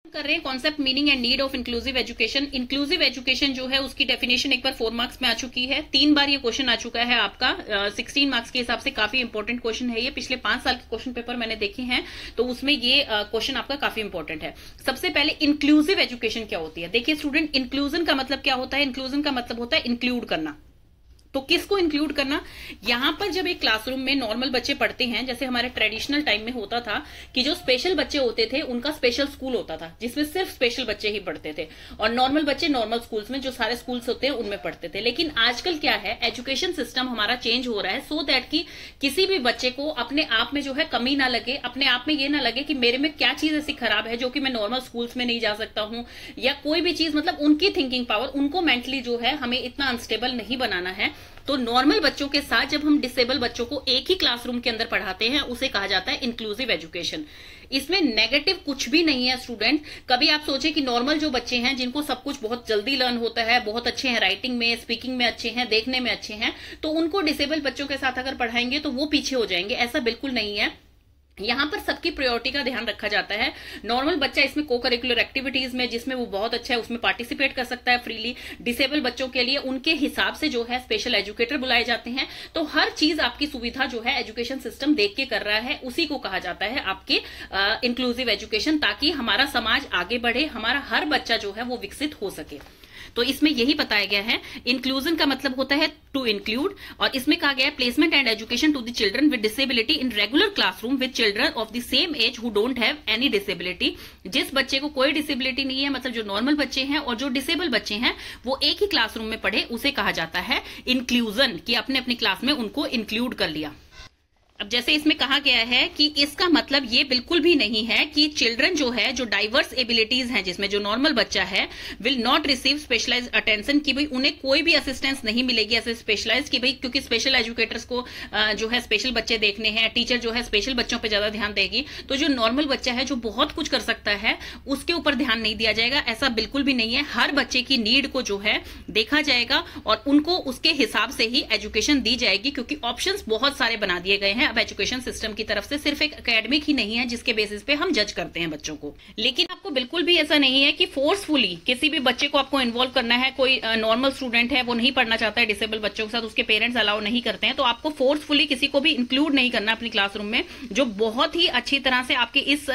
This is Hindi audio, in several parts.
कर रहे हैं concept meaning and need of inclusive education. Inclusive education जो है उसकी डेफिनेशन एक बार 4 मार्क्स में आ चुकी है, 3 बार ये क्वेश्चन आ चुका है आपका 16 मार्क्स के हिसाब से काफी इंपॉर्टेंट क्वेश्चन है ये। पिछले 5 साल के क्वेश्चन पेपर मैंने देखे हैं तो उसमें ये क्वेश्चन आपका काफी इंपॉर्टेंट है। सबसे पहले इंक्लूसिव एजुकेशन क्या होती है, देखिए स्टूडेंट, इंक्लूजन का मतलब क्या होता है? इंक्लूजन का मतलब होता है इंक्लूड करना। तो किसको इंक्लूड करना? यहां पर जब एक क्लासरूम में नॉर्मल बच्चे पढ़ते हैं, जैसे हमारे ट्रेडिशनल टाइम में होता था कि जो स्पेशल बच्चे होते थे उनका स्पेशल स्कूल होता था जिसमें सिर्फ स्पेशल बच्चे ही पढ़ते थे, और नॉर्मल बच्चे नॉर्मल स्कूल्स में जो सारे स्कूल्स होते हैं उनमें पढ़ते थे। लेकिन आजकल क्या है, एजुकेशन सिस्टम हमारा चेंज हो रहा है सो दैट कि किसी भी बच्चे को अपने आप में जो है कमी ना लगे, अपने आप में ये ना लगे कि मेरे में क्या चीज ऐसी खराब है जो कि मैं नॉर्मल स्कूल्स में नहीं जा सकता हूं, या कोई भी चीज, मतलब उनकी थिंकिंग पावर, उनको मेंटली जो है हमें इतना अनस्टेबल नहीं बनाना है। तो नॉर्मल बच्चों के साथ जब हम डिसेबल बच्चों को एक ही क्लासरूम के अंदर पढ़ाते हैं उसे कहा जाता है इंक्लूसिव एजुकेशन। इसमें नेगेटिव कुछ भी नहीं है स्टूडेंट। कभी आप सोचे कि नॉर्मल जो बच्चे हैं जिनको सब कुछ बहुत जल्दी लर्न होता है, बहुत अच्छे हैं राइटिंग में, स्पीकिंग में अच्छे हैं, देखने में अच्छे हैं, तो उनको डिसेबल बच्चों के साथ अगर पढ़ाएंगे तो वो पीछे हो जाएंगे, ऐसा बिल्कुल नहीं है। यहां पर सबकी प्रायोरिटी का ध्यान रखा जाता है। नॉर्मल बच्चा इसमें को करिकुलर एक्टिविटीज में जिसमें वो बहुत अच्छा है उसमें पार्टिसिपेट कर सकता है फ्रीली। डिसेबल बच्चों के लिए उनके हिसाब से जो है स्पेशल एजुकेटर बुलाए जाते हैं। तो हर चीज आपकी सुविधा जो है एजुकेशन सिस्टम देख के कर रहा है, उसी को कहा जाता है आपके इंक्लूसिव एजुकेशन, ताकि हमारा समाज आगे बढ़े, हमारा हर बच्चा जो है वो विकसित हो सके। तो इसमें यही बताया गया है, इंक्लूजन का मतलब होता है टू इंक्लूड, और इसमें कहा गया है placement and education to the children with disability in regular classroom with children of the same age who don't have any disability. जिस बच्चे को कोई डिसेबिलिटी नहीं है, मतलब जो नॉर्मल बच्चे हैं और जो डिसेबल बच्चे हैं, वो एक ही क्लासरूम में पढ़े, उसे कहा जाता है इंक्लूजन, कि अपने अपनी क्लास में उनको इंक्लूड कर लिया। अब जैसे इसमें कहा गया है कि इसका मतलब ये बिल्कुल भी नहीं है कि चिल्ड्रन जो है, जो डाइवर्स एबिलिटीज हैं, जिसमें जो नॉर्मल बच्चा है will not receive specialised attention, कि भाई उन्हें कोई भी असिस्टेंस नहीं मिलेगी ऐसे स्पेशलाइज, कि भाई क्योंकि स्पेशल एजुकेटर्स को जो है स्पेशल बच्चे देखने हैं, टीचर जो है स्पेशल बच्चों पर ज्यादा ध्यान देगी, तो जो नॉर्मल बच्चा है जो बहुत कुछ कर सकता है उसके ऊपर ध्यान नहीं दिया जाएगा। ऐसा बिल्कुल भी नहीं है। हर बच्चे की नीड को जो है देखा जाएगा और उनको उसके हिसाब से ही एजुकेशन दी जाएगी, क्योंकि ऑप्शंस बहुत सारे बना दिए गए हैं अब एजुकेशन सिस्टम की तरफ से। सिर्फ एक एकेडमिक ही नहीं है जिसके बेसिस पे हम जज करते हैं बच्चों को। लेकिन आपको बिल्कुल भी ऐसा नहीं है कि फोर्सफुली किसी भी बच्चे को आपको इन्वॉल्व करना है। कोई नॉर्मल स्टूडेंट है, वो नहीं पढ़ना चाहता है डिसेबल बच्चों के साथ, उसके पेरेंट्स अलाउ नहीं करते हैं, तो आपको फोर्सफुली किसी को भी इंक्लूड नहीं करना अपनी क्लासरूम में। जो बहुत ही अच्छी तरह से आपके इस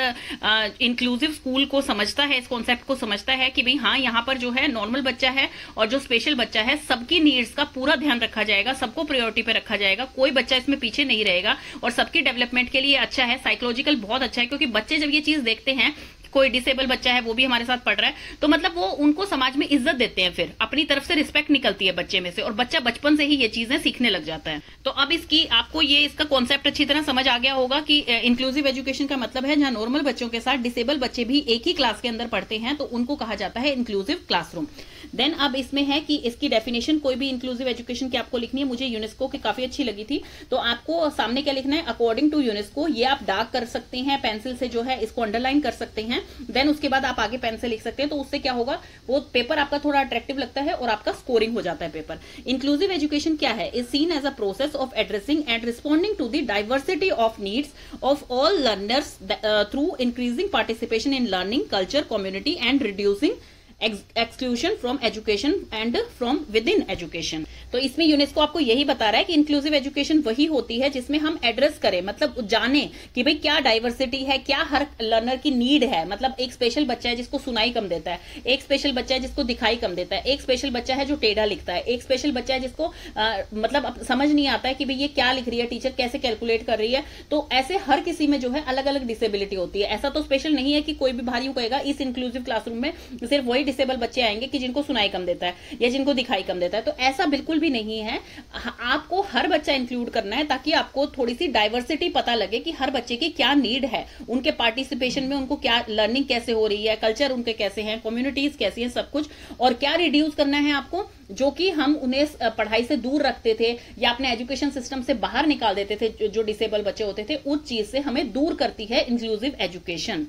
इंक्लूसिव स्कूल को समझता है, इस कॉन्सेप्ट को समझता है कि भाई हाँ, यहाँ पर जो है नॉर्मल बच्चा है और जो स्पेशल बच्चा है, सबकी नीड्स का पूरा ध्यान रखा जाएगा, सबको प्रायोरिटी पे रखा जाएगा, कोई बच्चा इसमें पीछे नहीं रहेगा, और सबकी डेवलपमेंट के लिए अच्छा है, साइकोलॉजिकल बहुत अच्छा है। क्योंकि बच्चे जब ये चीज देखते हैं, कोई डिसेबल बच्चा है वो भी हमारे साथ पढ़ रहा है, तो मतलब वो उनको समाज में इज्जत देते हैं, फिर अपनी तरफ से रिस्पेक्ट निकलती है बच्चे में से, और बच्चा बचपन से ही ये चीजें सीखने लग जाता है। तो अब इसकी आपको ये इसका कॉन्सेप्ट अच्छी तरह समझ आ गया होगा कि इंक्लूसिव एजुकेशन का मतलब है जहां नॉर्मल बच्चों के साथ डिसेबल बच्चे भी एक ही क्लास के अंदर पढ़ते हैं, तो उनको कहा जाता है इंक्लूसिव क्लासरूम। देन अब इसमें है कि इसकी डेफिनेशन कोई भी इंक्लूसिव एजुकेशन की आपको लिखनी है। मुझे यूनेस्को की काफी अच्छी लगी थी, तो आपको सामने क्या लिखना है, अकॉर्डिंग टू यूनेस्को। ये आप डार्क कर सकते हैं, पेंसिल से जो है इसको अंडरलाइन कर सकते हैं। देन उसके बाद आप आगे पेन से लिख सकते हैं, तो उससे क्या होगा, वो पेपर आपका थोड़ा अट्रैक्टिव लगता है और आपका स्कोरिंग हो जाता है पेपर। इंक्लूसिव एजुकेशन क्या है, is seen as a process of addressing and responding to the diversity of needs of all learners through increasing participation in learning culture community and reducing exclusion from education and from within education. तो इसमें यूनेस्को आपको यही बता रहा है कि इंक्लूसिव एजुकेशन वही होती है जिसमें हम एड्रेस करें, मतलब जाने कि भाई क्या डाइवर्सिटी है, क्या हर लर्नर की नीड है। मतलब एक स्पेशल बच्चा है जिसको सुनाई कम देता है, एक स्पेशल बच्चा है जिसको दिखाई कम देता है, एक स्पेशल बच्चा है जो टेढ़ा लिखता है, एक स्पेशल बच्चा है जिसको मतलब समझ नहीं आता है कि भाई ये क्या लिख रही है, टीचर कैसे कैलकुलेट कर रही है। तो ऐसे हर किसी में जो है अलग अलग डिसेबिलिटी होती है। ऐसा तो स्पेशल नहीं है कि कोई भी भारी कहेगा इस इंक्लूसिव क्लासरूम में सिर्फ वही डिसेबल बच्चे आएंगे कि जिनको सुनाई कम देता है या जिनको दिखाई कम देता है। तो ऐसा बिल्कुल भी नहीं है। आपको हर बच्चा इंक्लूड करना है ताकि आपको थोड़ी सी डाइवर्सिटी पता लगे कि हर बच्चे की क्या नीड है, उनके पार्टिसिपेशन में उनको क्या लर्निंग कैसे हो रही है, कल्चर उनके कैसे हैं, कम्युनिटीज कैसी हैं, सब कुछ। और क्या रिड्यूस करना है आपको, जो कि हम उन्हें पढ़ाई से दूर रखते थे या अपने एजुकेशन सिस्टम से बाहर निकाल देते थे, जो डिसेबल बच्चे होते थे, उस चीज से हमें दूर करती है इंक्लूसिव एजुकेशन।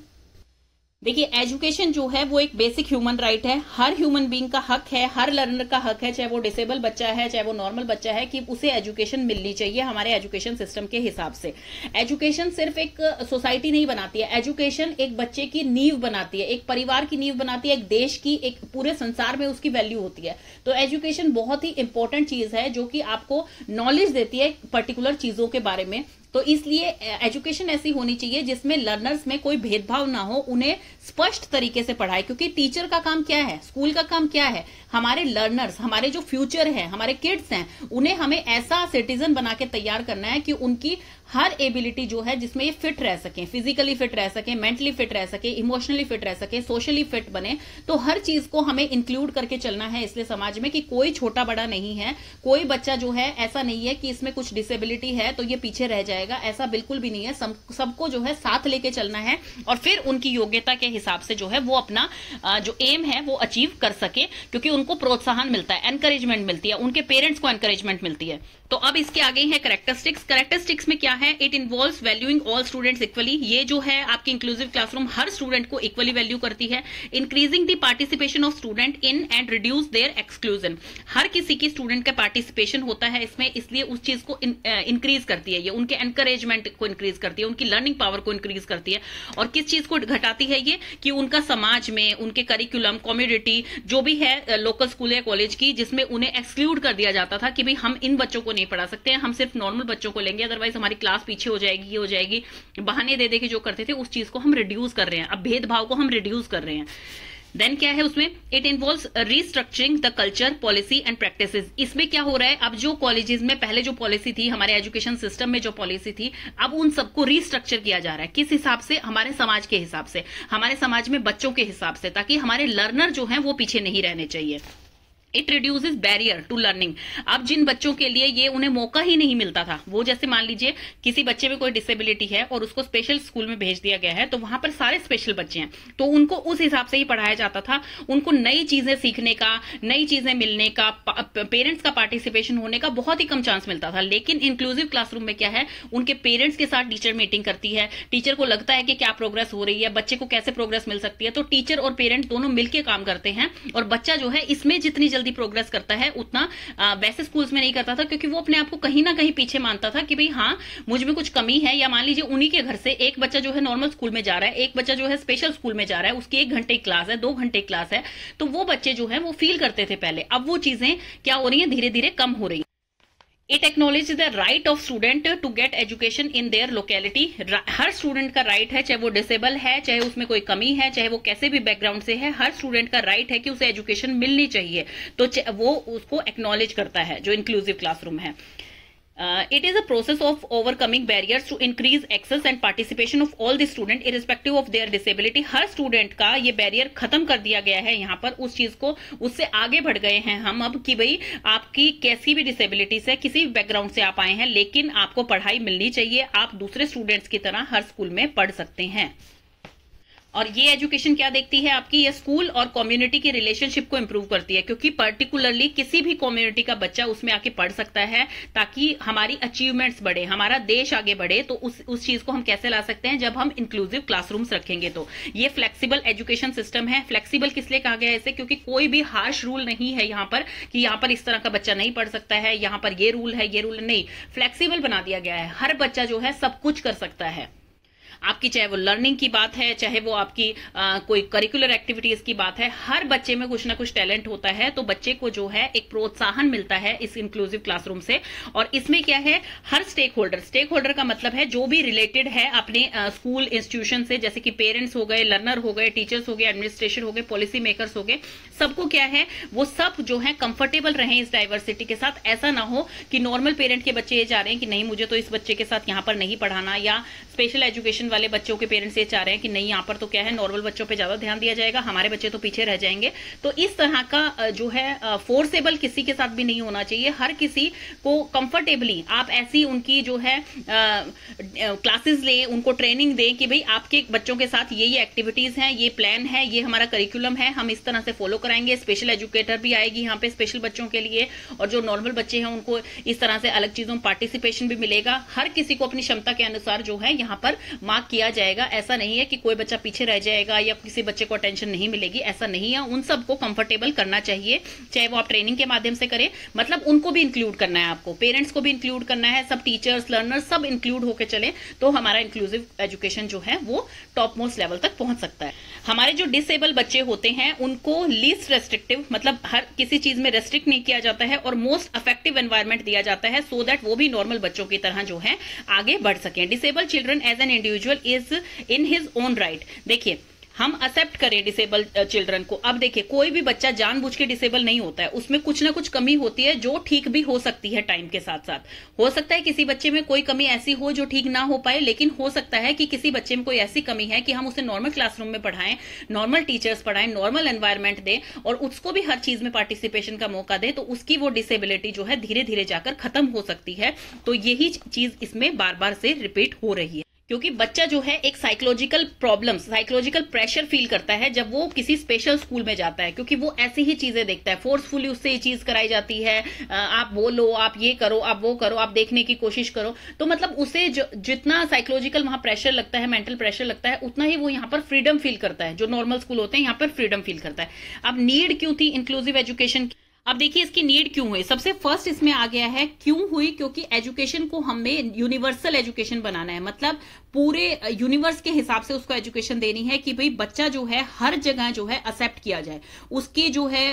देखिए, एजुकेशन जो है वो एक बेसिक ह्यूमन राइट है। हर ह्यूमन बीइंग का हक है, हर लर्नर का हक है, चाहे वो डिसेबल बच्चा है चाहे वो नॉर्मल बच्चा है, कि उसे एजुकेशन मिलनी चाहिए हमारे एजुकेशन सिस्टम के हिसाब से। एजुकेशन सिर्फ एक सोसाइटी नहीं बनाती है, एजुकेशन एक बच्चे की नींव बनाती है, एक परिवार की नींव बनाती है, एक देश की, एक पूरे संसार में उसकी वैल्यू होती है। तो एजुकेशन बहुत ही इंपॉर्टेंट चीज है जो कि आपको नॉलेज देती है पर्टिकुलर चीजों के बारे में। तो इसलिए एजुकेशन ऐसी होनी चाहिए जिसमें लर्नर्स में कोई भेदभाव ना हो, उन्हें स्पष्ट तरीके से पढ़ाए। क्योंकि टीचर का काम क्या है, स्कूल का काम क्या है, हमारे लर्नर्स, हमारे जो फ्यूचर है, हमारे किड्स हैं, उन्हें हमें ऐसा सिटीजन बना के तैयार करना है कि उनकी हर एबिलिटी जो है जिसमें ये फिट रह सके, फिजिकली फिट रह सके, मेंटली फिट रह सके, इमोशनली फिट रह सके, सोशली फिट बने। तो हर चीज को हमें इंक्लूड करके चलना है इसलिए समाज में, कि कोई छोटा बड़ा नहीं है, कोई बच्चा जो है ऐसा नहीं है कि इसमें कुछ डिसेबिलिटी है तो ये पीछे रह जाएगा, ऐसा बिल्कुल भी नहीं है। सबको जो है साथ लेके चलना है और फिर उनकी योग्यता के हिसाब से जो है वो अपना जो एम है वो अचीव कर सके, क्योंकि उनको प्रोत्साहन मिलता है, एनकरेजमेंट मिलती है, उनके पेरेंट्स को एनकरेजमेंट मिलती है। तो अब इसके आगे है कैरेक्टरिस्टिक्स। कैरेक्टरिस्टिक्स में क्या है, it involves valuing all students equally. ये जो है आपकी इंक्लूसिव क्लासरूम हर स्टूडेंट को इक्वली वैल्यू करती है। Increasing the participation of student in and reduce their exclusion. हर किसी की स्टूडेंट का पार्टिसिपेशन होता है इसमें, इसलिए उस चीज को इंक्रीज करती है, ये उनके एनकरेजमेंट को इंक्रीज करती है, उनकी लर्निंग पावर को इंक्रीज करती है। और किस चीज को घटाती है ये, कि उनका समाज में उनके करिकुलम, कम्युनिटी जो भी है लोकल स्कूल या कॉलेज की, जिसमें उन्हें एक्सक्लूड कर दिया जाता था कि भाई हम इन बच्चों को नहीं पढ़ा सकते हैं, हम सिर्फ नॉर्मल बच्चों को लेंगे, अदरवाइज हमारी क्लास पीछे हो जाएगी, ये हो जाएगी। बहाने दे दे के जो करते थे उस चीज को हम रिड्यूस कर रहे हैं, अब भेदभाव को हम रिड्यूस कर रहे हैं। देन क्या है उसमें, it involves restructuring the culture, policy and practices. इसमें क्या हो रहा है, अब जो कॉलेजेस में पहले जो पॉलिसी थी, हमारे एजुकेशन सिस्टम में जो पॉलिसी थी, अब उन सबको रीस्ट्रक्चर किया जा रहा है। किस हिसाब से, हमारे समाज के हिसाब से, हमारे समाज में बच्चों के हिसाब से, ताकि हमारे लर्नर जो है वो पीछे नहीं रहने चाहिए। It reduces barrier to learning. अब जिन बच्चों के लिए ये उन्हें मौका ही नहीं मिलता था, वो जैसे मान लीजिए किसी बच्चे में कोई डिसेबिलिटी है और उसको स्पेशल स्कूल में भेज दिया गया है, तो वहां पर सारे स्पेशल बच्चे हैं, तो उनको उस हिसाब से ही पढ़ाया जाता था। उनको नई चीजें सीखने का, नई चीजें मिलने का, पेरेंट्स का पार्टिसिपेशन होने का बहुत ही कम चांस मिलता था। लेकिन इंक्लूसिव क्लासरूम में क्या है, उनके पेरेंट्स के साथ टीचर मीटिंग करती है, टीचर को लगता है कि क्या प्रोग्रेस हो रही है, बच्चे को कैसे प्रोग्रेस मिल सकती है, तो टीचर और पेरेंट दोनों मिलकर काम करते हैं। और बच्चा जो है इसमें जितनी जल्दी प्रोग्रेस करता है उतना वैसे स्कूल्स में नहीं करता था, क्योंकि वो अपने आप को कहीं ना कहीं पीछे मानता था कि भाई हाँ मुझ में कुछ कमी है। या मान लीजिए उन्हीं के घर से एक बच्चा जो है नॉर्मल स्कूल में जा रहा है, एक बच्चा जो है स्पेशल स्कूल में जा रहा है, उसकी 1 घंटे क्लास है, 2 घंटे क्लास है, तो वो बच्चे जो है वो फील करते थे पहले। अब वो चीजें क्या हो रही है, धीरे धीरे कम हो रही है। It acknowledge the right of student to get education in their locality. हर स्टूडेंट का राइट है, चाहे वो डिसेबल है, चाहे उसमें कोई कमी है, चाहे वो कैसे भी बैकग्राउंड से है, हर स्टूडेंट का राइट है कि उसे एजुकेशन मिलनी चाहिए। तो वो उसको एक्नॉलेज करता है जो इंक्लूसिव क्लासरूम है। It is a process of overcoming barriers to increase access and participation of all the student irrespective of their disability। Her student का ये बैरियर खत्म कर दिया गया है यहाँ पर, उस चीज को उससे आगे बढ़ गए हैं हम अब, कि भाई आपकी कैसी भी डिसेबिलिटीज है, किसी भी बैकग्राउंड से आप आए हैं, लेकिन आपको पढ़ाई मिलनी चाहिए, आप दूसरे स्टूडेंट्स की तरह हर स्कूल में पढ़ सकते हैं। और ये एजुकेशन क्या देखती है आपकी, ये स्कूल और कम्युनिटी की रिलेशनशिप को इंप्रूव करती है, क्योंकि पर्टिकुलरली किसी भी कम्युनिटी का बच्चा उसमें आके पढ़ सकता है, ताकि हमारी अचीवमेंट्स बढ़े, हमारा देश आगे बढ़े। तो उस चीज को हम कैसे ला सकते हैं, जब हम इंक्लूसिव क्लासरूम्स रखेंगे। तो ये फ्लेक्सिबल एजुकेशन सिस्टम है। फ्लेक्सिबल किस लिए कहा गया है इसे, क्योंकि कोई भी हार्श रूल नहीं है यहाँ पर कि यहाँ पर इस तरह का बच्चा नहीं पढ़ सकता है, यहाँ पर ये रूल है, ये रूल नहीं। फ्लेक्सिबल बना दिया गया है, हर बच्चा जो है सब कुछ कर सकता है। आपकी चाहे वो लर्निंग की बात है, चाहे वो आपकी कोई करिकुलर एक्टिविटीज की बात है, हर बच्चे में कुछ ना कुछ टैलेंट होता है। तो बच्चे को जो है एक प्रोत्साहन मिलता है इस इंक्लूसिव क्लासरूम से। और इसमें क्या है, हर स्टेक होल्डर का मतलब है जो भी रिलेटेड है अपने स्कूल इंस्टीट्यूशन से, जैसे कि पेरेंट्स हो गए, लर्नर हो गए, टीचर्स हो गए, एडमिनिस्ट्रेशन हो गए, पॉलिसी मेकर्स हो गए, सबको क्या है वो सब जो है कंफर्टेबल रहे इस डाइवर्सिटी के साथ। ऐसा ना हो कि नॉर्मल पेरेंट के बच्चे ये चाह रहे हैं कि नहीं मुझे तो इस बच्चे के साथ यहाँ पर नहीं पढ़ाना, या स्पेशल एजुकेशन वाले बच्चों के पेरेंट्स ये चाह रहे हैं कि नहीं यहाँ पर तो क्या है नॉर्मल बच्चों पे ज्यादा ध्यान दिया जाएगा, हमारे बच्चे तो पीछे रह जाएंगे। तो इस तरह का जो है फोर्सेबल किसी के साथ भी नहीं होना चाहिए। हर किसी को कंफर्टेबली आप ऐसी उनकी जो है क्लासेस लें, उनको ट्रेनिंग दें कि भाई आपके बच्चों के साथ ये एक्टिविटीज हैं, ये प्लान है, ये हमारा करिकुलम है, हम इस तरह से फॉलो कराएंगे। स्पेशल एजुकेटर भी आएगी यहाँ पे स्पेशल बच्चों के लिए, और जो नॉर्मल बच्चे हैं उनको इस तरह से अलग चीजों में पार्टिसिपेशन भी मिलेगा। हर किसी को अपनी क्षमता के अनुसार जो है यहाँ पर मार्क किया जाएगा। ऐसा नहीं है कि कोई बच्चा पीछे रह जाएगा या किसी बच्चे को अटेंशन नहीं मिलेगी, ऐसा नहीं है। उन सबको कंफर्टेबल करना चाहिए, चाहे वो आप ट्रेनिंग के माध्यम से करें, मतलब उनको भी इंक्लूड करना है, आपको पेरेंट्स को भी इंक्लूड करना है, सब टीचर्स लर्नर्स सब इंक्लूड होकर चले, तो हमारा इंक्लूसिव एजुकेशन जो है वो टॉप मोस्ट लेवल तक पहुंच सकता है। हमारे जो डिसेबल बच्चे होते हैं उनको लीस्ट रेस्ट्रिक्टिव, मतलब हर किसी चीज में रेस्ट्रिक्ट नहीं किया जाता है और मोस्ट इफेक्टिव एनवायरनमेंट दिया जाता है, सो दैट वो भी नॉर्मल बच्चों की तरह जो है आगे बढ़ सकें। Disable children as an individual is in his own right. देखिए, हम एक्सेप्ट करें डिसेबल चिल्ड्रन को। अब देखिए, कोई भी बच्चा जानबूझ के डिसेबल नहीं होता है, उसमें कुछ ना कुछ कमी होती है जो ठीक भी हो सकती है टाइम के साथ साथ। हो सकता है किसी बच्चे में कोई कमी ऐसी हो जो ठीक ना हो पाए, लेकिन हो सकता है कि किसी बच्चे में कोई ऐसी कमी है कि हम उसे नॉर्मल क्लासरूम में पढ़ाएं, नॉर्मल टीचर्स पढ़ाएं, नॉर्मल एनवायरमेंट दें और उसको भी हर चीज में पार्टिसिपेशन का मौका दें, तो उसकी वो डिसेबिलिटी जो है धीरे धीरे जाकर खत्म हो सकती है। तो यही चीज इसमें बार बार से रिपीट हो रही है, क्योंकि बच्चा जो है एक psychological problem, psychological pressure feel करता है जब वो किसी स्पेशल स्कूल में जाता है, क्योंकि वो ऐसी ही चीजें देखता है, फोर्सफुली उससे ये चीज कराई जाती है, आप बोलो, आप ये करो, आप वो करो, आप देखने की कोशिश करो। तो मतलब उसे जितना साइकोलॉजिकल वहां प्रेशर लगता है, मेंटल प्रेशर लगता है, उतना ही वो यहाँ पर फ्रीडम फील करता है। जो नॉर्मल स्कूल होते हैं यहाँ पर फ्रीडम फील करता है। अब नीड क्यों थी इंक्लूसिव एजुकेशन? अब देखिए, इसकी नीड क्यों हुई? सबसे फर्स्ट इसमें आ गया है क्यों हुई, क्योंकि एजुकेशन को हमें यूनिवर्सल एजुकेशन बनाना है, मतलब पूरे यूनिवर्स के हिसाब से उसको एजुकेशन देनी है कि भाई बच्चा जो है हर जगह जो है एक्सेप्ट किया जाए। उसकी जो है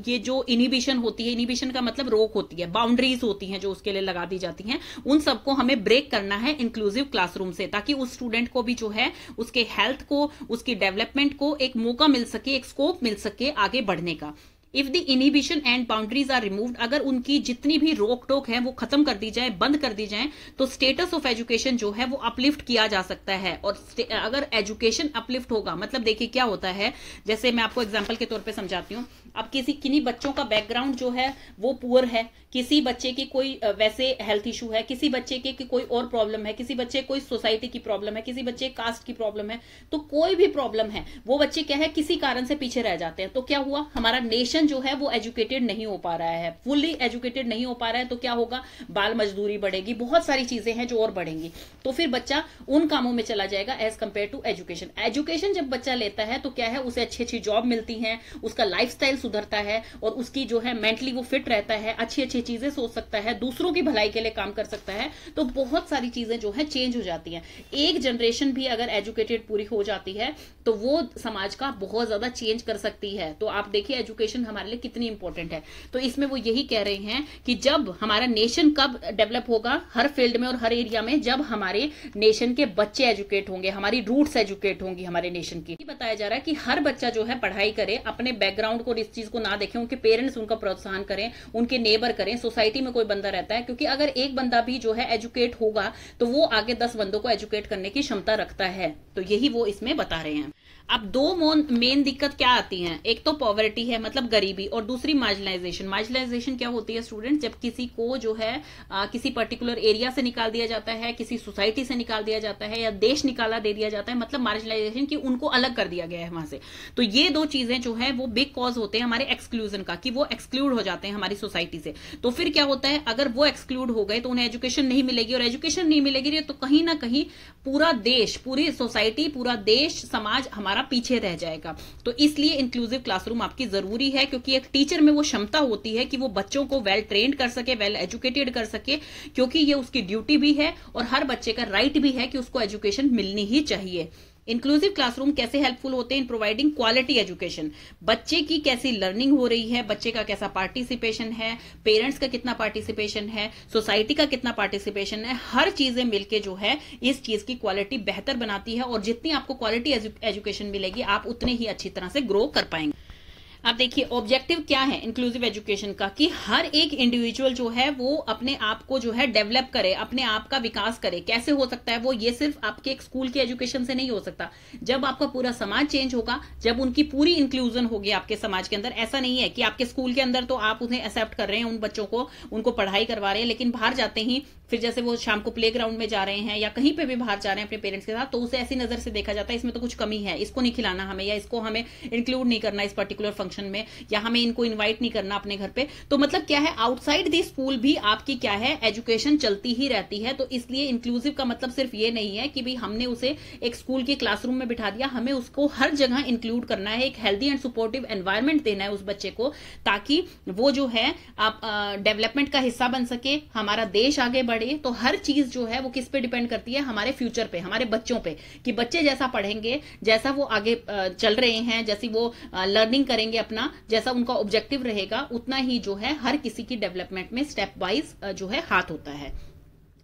ये जो इनिबिशन होती है, इनिबिशन का मतलब रोक होती है, बाउंड्रीज होती हैं जो उसके लिए लगा दी जाती हैं, उन सबको हमें ब्रेक करना है इंक्लूसिव क्लासरूम से, ताकि उस स्टूडेंट को भी जो है उसके हेल्थ को, उसकी डेवलपमेंट को एक मौका मिल सके, एक स्कोप मिल सके आगे बढ़ने का। If the inhibition and boundaries are removed, अगर उनकी जितनी भी रोक टोक है वो खत्म कर दी जाए, बंद कर दी जाए, तो स्टेटस ऑफ एजुकेशन जो है वो अपलिफ्ट किया जा सकता है। और अगर एजुकेशन अपलिफ्ट होगा, मतलब देखिए क्या होता है, जैसे मैं आपको एग्जांपल के तौर पे समझाती हूँ। अब किन्हीं बच्चों का बैकग्राउंड जो है वो पुअर है, किसी बच्चे की कोई वैसे हेल्थ इशू है, किसी बच्चे की कोई और प्रॉब्लम है, किसी बच्चे कोई सोसाइटी की प्रॉब्लम है, किसी बच्चे कास्ट की प्रॉब्लम है, तो कोई भी प्रॉब्लम है, वो बच्चे क्या है किसी कारण से पीछे रह जाते हैं। तो क्या हुआ, हमारा नेशन जो है वो एजुकेटेड नहीं हो पा रहा है, फुल्ली एजुकेटेड नहीं हो पा रहा है, तो क्या होगा, बाल मजदूरी बढ़ेगी, बहुत सारी चीजें हैं जो और बढ़ेंगी। तो फिर बच्चा उन कामों में चला जाएगा as compare to education. Education जब बच्चा लेता है तो क्या है, उसे अच्छी अच्छी जॉब मिलती है, उसका लाइफस्टाइल सुधरता है और उसकी जो है मेंटली वो फिट रहता है, अच्छी अच्छी चीजें सोच सकता है, दूसरों की भलाई के लिए काम कर सकता है। तो बहुत सारी चीजें जो है चेंज हो जाती हैं। एक जनरेशन भी अगर एजुकेटेड पूरी हो जाती है तो वो समाज का बहुत ज्यादा चेंज कर सकती है। तो आप देखिए एजुकेशन हमारे लिए कितनी इंपॉर्टेंट है। तो इसमें वो यही कह रहे हैं कि जब हमारा नेशन कब डेवलप होगा हर फील्ड में और हर एरिया में, जब हमारे नेशन के बच्चे एजुकेट होंगे, हमारी रूट्स एजुकेट होंगी हमारे नेशन की। बताया जा रहा है कि हर बच्चा जो है पढ़ाई करे, अपने बैकग्राउंड को, इस चीज को ना देखें, उनके पेरेंट्स उनका प्रोत्साहन करें, उनके नेबर करें, सोसाइटी में कोई बंदा रहता है, क्योंकि अगर एक बंदा भी जो है एजुकेट होगा तो वो आगे 10 बंदों को एजुकेट करने की क्षमता रखता है। तो यही वो इसमें बता रहे हैं। अब दो मेन दिक्कत क्या आती हैं, एक तो पॉवर्टी है मतलब गरीबी, और दूसरी मार्जिनलाइजेशन। मार्जिनलाइजेशन क्या होती है स्टूडेंट, जब किसी को जो है किसी पर्टिकुलर एरिया से निकाल दिया जाता है, किसी सोसाइटी से निकाल दिया जाता है या देश निकाला दे दिया जाता है, मतलब मार्जिनलाइजेशन की उनको अलग कर दिया गया है वहां से। तो ये दो चीजें जो है वो बिग कॉज होते हैं हमारे एक्सक्लूजन का, कि वो एक्सक्लूड हो जाते हैं हमारी सोसाइटी से। तो फिर क्या होता है, अगर वो एक्सक्लूड हो गए तो उन्हें एजुकेशन नहीं मिलेगी, और एजुकेशन नहीं मिलेगी तो कहीं ना कहीं पूरा देश, पूरी सोसाइटी, पूरा देश, समाज हमारा पीछे रह जाएगा। तो इसलिए इंक्लूसिव क्लासरूम आपकी जरूरी है, क्योंकि एक टीचर में वो क्षमता होती है कि वो बच्चों को वेल ट्रेंड कर सके, वेल एजुकेटेड कर सके, क्योंकि ये उसकी ड्यूटी भी है और हर बच्चे का राइट भी है कि उसको एजुकेशन मिलनी ही चाहिए। इंक्लूसिव क्लासरूम कैसे हेल्पफुल होते हैं इन प्रोवाइडिंग क्वालिटी एजुकेशन। बच्चे की कैसी लर्निंग हो रही है, बच्चे का कैसा पार्टिसिपेशन है, पेरेंट्स का कितना पार्टिसिपेशन है, सोसाइटी का कितना पार्टिसिपेशन है, हर चीजें मिलके जो है इस चीज की क्वालिटी बेहतर बनाती है। और जितनी आपको क्वालिटी एजुकेशन मिलेगी आप उतने ही अच्छी तरह से ग्रो कर पाएंगे। अब देखिए ऑब्जेक्टिव क्या है इंक्लूसिव एजुकेशन का, कि हर एक इंडिविजुअल जो है वो अपने आप को जो है डेवलप करे, अपने आप का विकास करे। कैसे हो सकता है वो, ये सिर्फ आपके एक स्कूल की एजुकेशन से नहीं हो सकता। जब आपका पूरा समाज चेंज होगा, जब उनकी पूरी इंक्लूजन होगी आपके समाज के अंदर। ऐसा नहीं है कि आपके स्कूल के अंदर तो आप उन्हें एक्सेप्ट कर रहे हैं, उन बच्चों को, उनको पढ़ाई करवा रहे हैं, लेकिन बाहर जाते ही फिर जैसे वो शाम को प्लेग्राउंड में जा रहे हैं या कहीं पे भी बाहर जा रहे हैं अपने पेरेंट्स के साथ, तो उसे ऐसी नजर से देखा जाता है इसमें तो कुछ कमी है, इसको नहीं खिलाना हमें, या इसको हमें इंक्लूड नहीं करना इस पर्टिकुलर फंक्शन फंक्शन में, या हमें इनको इन्वाइट नहीं करना अपने घर पे। तो मतलब क्या है, आउटसाइड दी स्कूल भी आपकी क्या है, एजुकेशन चलती ही रहती है। तो इसलिए इंक्लूसिव का मतलब सिर्फ ये नहीं है कि भाई हमने उसे एक स्कूल के क्लासरूम में बिठा दिया, हमें उसको हर जगह इंक्लूड करना है, एक हेल्दी एंड सपोर्टिव एनवायरमेंट देना है उस बच्चे को, ताकि वो जो है आप डेवलपमेंट का हिस्सा बन सके, हमारा देश आगे बढ़े। तो हर चीज जो है वो किस पे डिपेंड करती है, हमारे फ्यूचर पे, हमारे बच्चों पे, कि बच्चे जैसा पढ़ेंगे, जैसा वो आगे चल रहे हैं, जैसी वो लर्निंग करेंगे अपना, जैसा उनका ऑब्जेक्टिव रहेगा, उतना ही जो है हर किसी की डेवलपमेंट में स्टेप वाइज जो है हाथ होता है।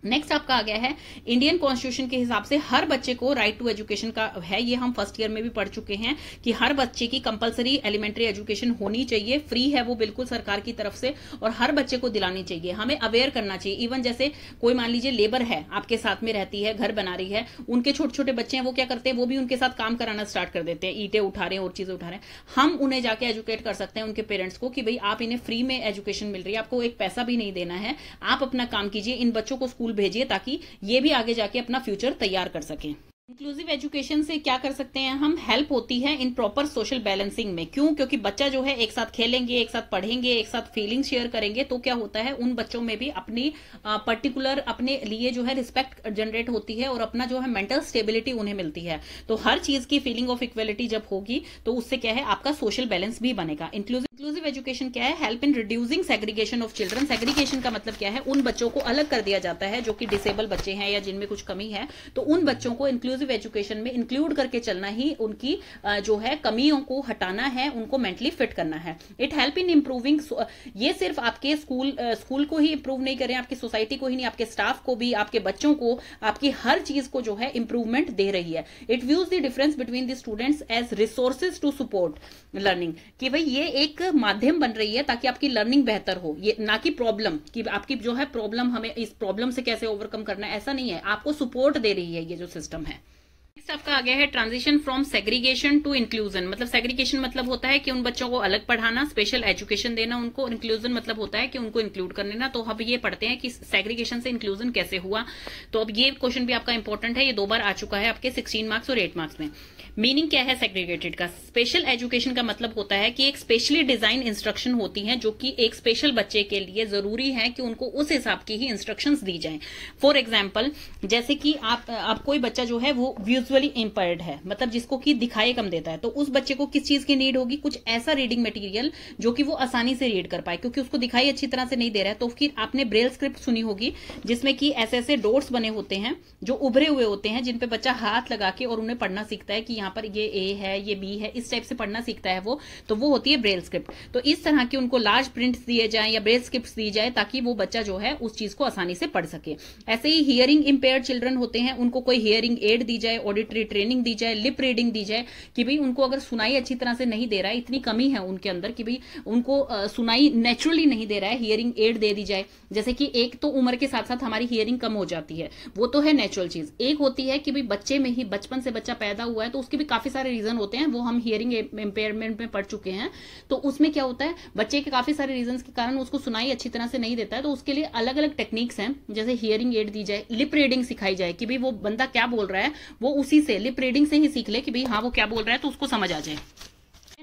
नेक्स्ट आपका आ गया है, इंडियन कॉन्स्टिट्यूशन के हिसाब से हर बच्चे को राइट टू एजुकेशन का है, ये हम फर्स्ट ईयर में भी पढ़ चुके हैं कि हर बच्चे की कंपलसरी एलिमेंट्री एजुकेशन होनी चाहिए, फ्री है वो बिल्कुल सरकार की तरफ से, और हर बच्चे को दिलानी चाहिए। हमें अवेयर करना चाहिए। इवन जैसे कोई मान लीजिए लेबर है, आपके साथ में रहती है, घर बना रही है, उनके छोटे छोटे बच्चे हैं, वो क्या करते हैं, वो भी उनके साथ काम कराना स्टार्ट कर देते हैं, ईंटें उठा रहे हैं और चीजें उठा रहे हैं। हम उन्हें जाके एजुकेट कर सकते हैं, उनके पेरेंट्स को, कि भाई आप इन्हें फ्री में एजुकेशन मिल रही है, आपको एक पैसा भी नहीं देना है, आप अपना काम कीजिए, इन बच्चों को स्कूल भेजिए, ताकि ये भी आगे जाके अपना फ्यूचर तैयार कर सकें। इंक्लूसिव एजुकेशन से क्या कर सकते हैं हम, हेल्प होती है इन प्रॉपर सोशल बैलेंसिंग में। क्यों? क्योंकि बच्चा जो है एक साथ खेलेंगे, एक साथ पढ़ेंगे, एक साथ फीलिंग शेयर करेंगे, तो क्या होता है, उन बच्चों में भी अपनी पर्टिकुलर अपने लिए जो है रिस्पेक्ट जनरेट होती है, और अपना जो है मेंटल स्टेबिलिटी उन्हें मिलती है। तो हर चीज की फीलिंग ऑफ इक्वलिटी जब होगी, तो उससे क्या है, आपका सोशल बैलेंस भी बनेगा। इंक्लूसिव एजुकेशन क्या है, help in reducing segregation of children. Segregation का मतलब क्या है, उन बच्चों को अलग कर दिया जाता है जो कि डिसेबल बच्चे हैं या जिनमें कुछ कमी है, तो उन बच्चों को इंक्लूसिव एजुकेशन में इंक्लूड करके चलना ही, उनकी जो है कमियों को हटाना है, उनको मेंटली फिट करना है। इट हेल्प इन इंप्रूविंग, ये सिर्फ आपके स्कूल को ही इंप्रूव नहीं करें, आपकी सोसाइटी को ही नहीं, आपके स्टाफ को भी, आपके बच्चों को, आपकी हर चीज को जो है इंप्रूवमेंट दे रही है। It views the difference between the students as resources to support learning, कि भाई ये एक माध्यम बन रही है ताकि आपकी लर्निंग बेहतर हो, ये ना कि प्रॉब्लम, कि आपकी जो है प्रॉब्लम, हमें इस प्रॉब्लम से कैसे ओवरकम करना है, ऐसा नहीं है, आपको सपोर्ट दे रही है ये जो सिस्टम है। नेक्स्ट आपका आ गया है transition from segregation to inclusion. मतलब सेग्रीगेशन मतलब होता है कि उन बच्चों को अलग पढ़ाना, स्पेशल एजुकेशन देना उनको, इंक्लूजन मतलब होता है कि उनको इंक्लूड कर लेना। तो अब ये पढ़ते हैं कि सेग्रीगेशन से इंक्लूजन कैसे हुआ। तो अब ये क्वेश्चन भी आपका इंपॉर्टेंट है, ये 2 बार आ चुका है आपके 16 मार्क्स और 8 मार्क्स में। मीनिंग क्या है सेग्रीगेटेड का? स्पेशल एजुकेशन का मतलब होता है कि एक स्पेशली डिजाइन इंस्ट्रक्शन होती हैं जो कि एक स्पेशल बच्चे के लिए जरूरी है कि उनको उस हिसाब की ही इंस्ट्रक्शंस दी जाएं। फॉर एग्जांपल, जैसे कि आप कोई बच्चा जो है वो विजुअली इंपेयर्ड है, मतलब जिसको कि दिखाई कम देता है, तो उस बच्चे को किस चीज की नीड होगी, कुछ ऐसा रीडिंग मटेरियल जो कि वो आसानी से रीड कर पाए, क्योंकि उसको दिखाई अच्छी तरह से नहीं दे रहा है। तो फिर आपने ब्रेल स्क्रिप्ट सुनी होगी, जिसमें कि ऐसे ऐसे डॉट्स बने होते हैं जो उभरे हुए होते हैं, जिन पे बच्चा हाथ लगा के और उन्हें पढ़ना सीखता है कि यहाँ पर ये ए है, ये बी है, इस टाइप से पढ़ना सीखता है वो। तो वो होती है ब्रेल स्क्रिप्ट। तो इस तरह की उनको लार्ज प्रिंट्स दिए जाएं या ब्रेल स्क्रिप्ट दी जाए, ताकि वो बच्चा जो है उस चीज को आसानी से पढ़ सके। ऐसे ही हियरिंग इंपेयर्ड चिल्ड्रन होते हैं, उनको कोई हियरिंग एड दी जाए, ऑडिटरी ट्रेनिंग दी जाए, लिप रीडिंग दी जाए, कि भाई उनको अगर सुनाई अच्छी तरह से नहीं दे रहा है, इतनी कमी है उनके अंदर कि भाई उनको सुनाई नेचुरली नहीं दे रहा है, हियरिंग एड दे दी जाए। जैसे कि एक तो उम्र के साथ साथ हमारी हियरिंग कम हो जाती है, वो तो है नेचुरल चीज। एक होती है कि भाई बच्चे में ही, बचपन से बच्चा पैदा हुआ है, तो उसके भी काफी सारे रीजन होते हैं, वो हम हियरिंग इंपेयरमेंट में पढ़ चुके हैं। तो उसमें क्या होता है, बच्चे के काफी सारे रीजन के कारण उसको सुनाई अच्छी तरह से नहीं देता है, तो उसके लिए अलग अलग टेक्निक्स हैं। जैसे हियरिंग एड दी जाए, लिप रीडिंग सिखाई जाए कि भाई वो बंदा क्या बोल रहा है वो उसी से लिप रीडिंग से ही सीख ले कि भाई हाँ वो क्या बोल रहा है, तो उसको समझ आ जाए।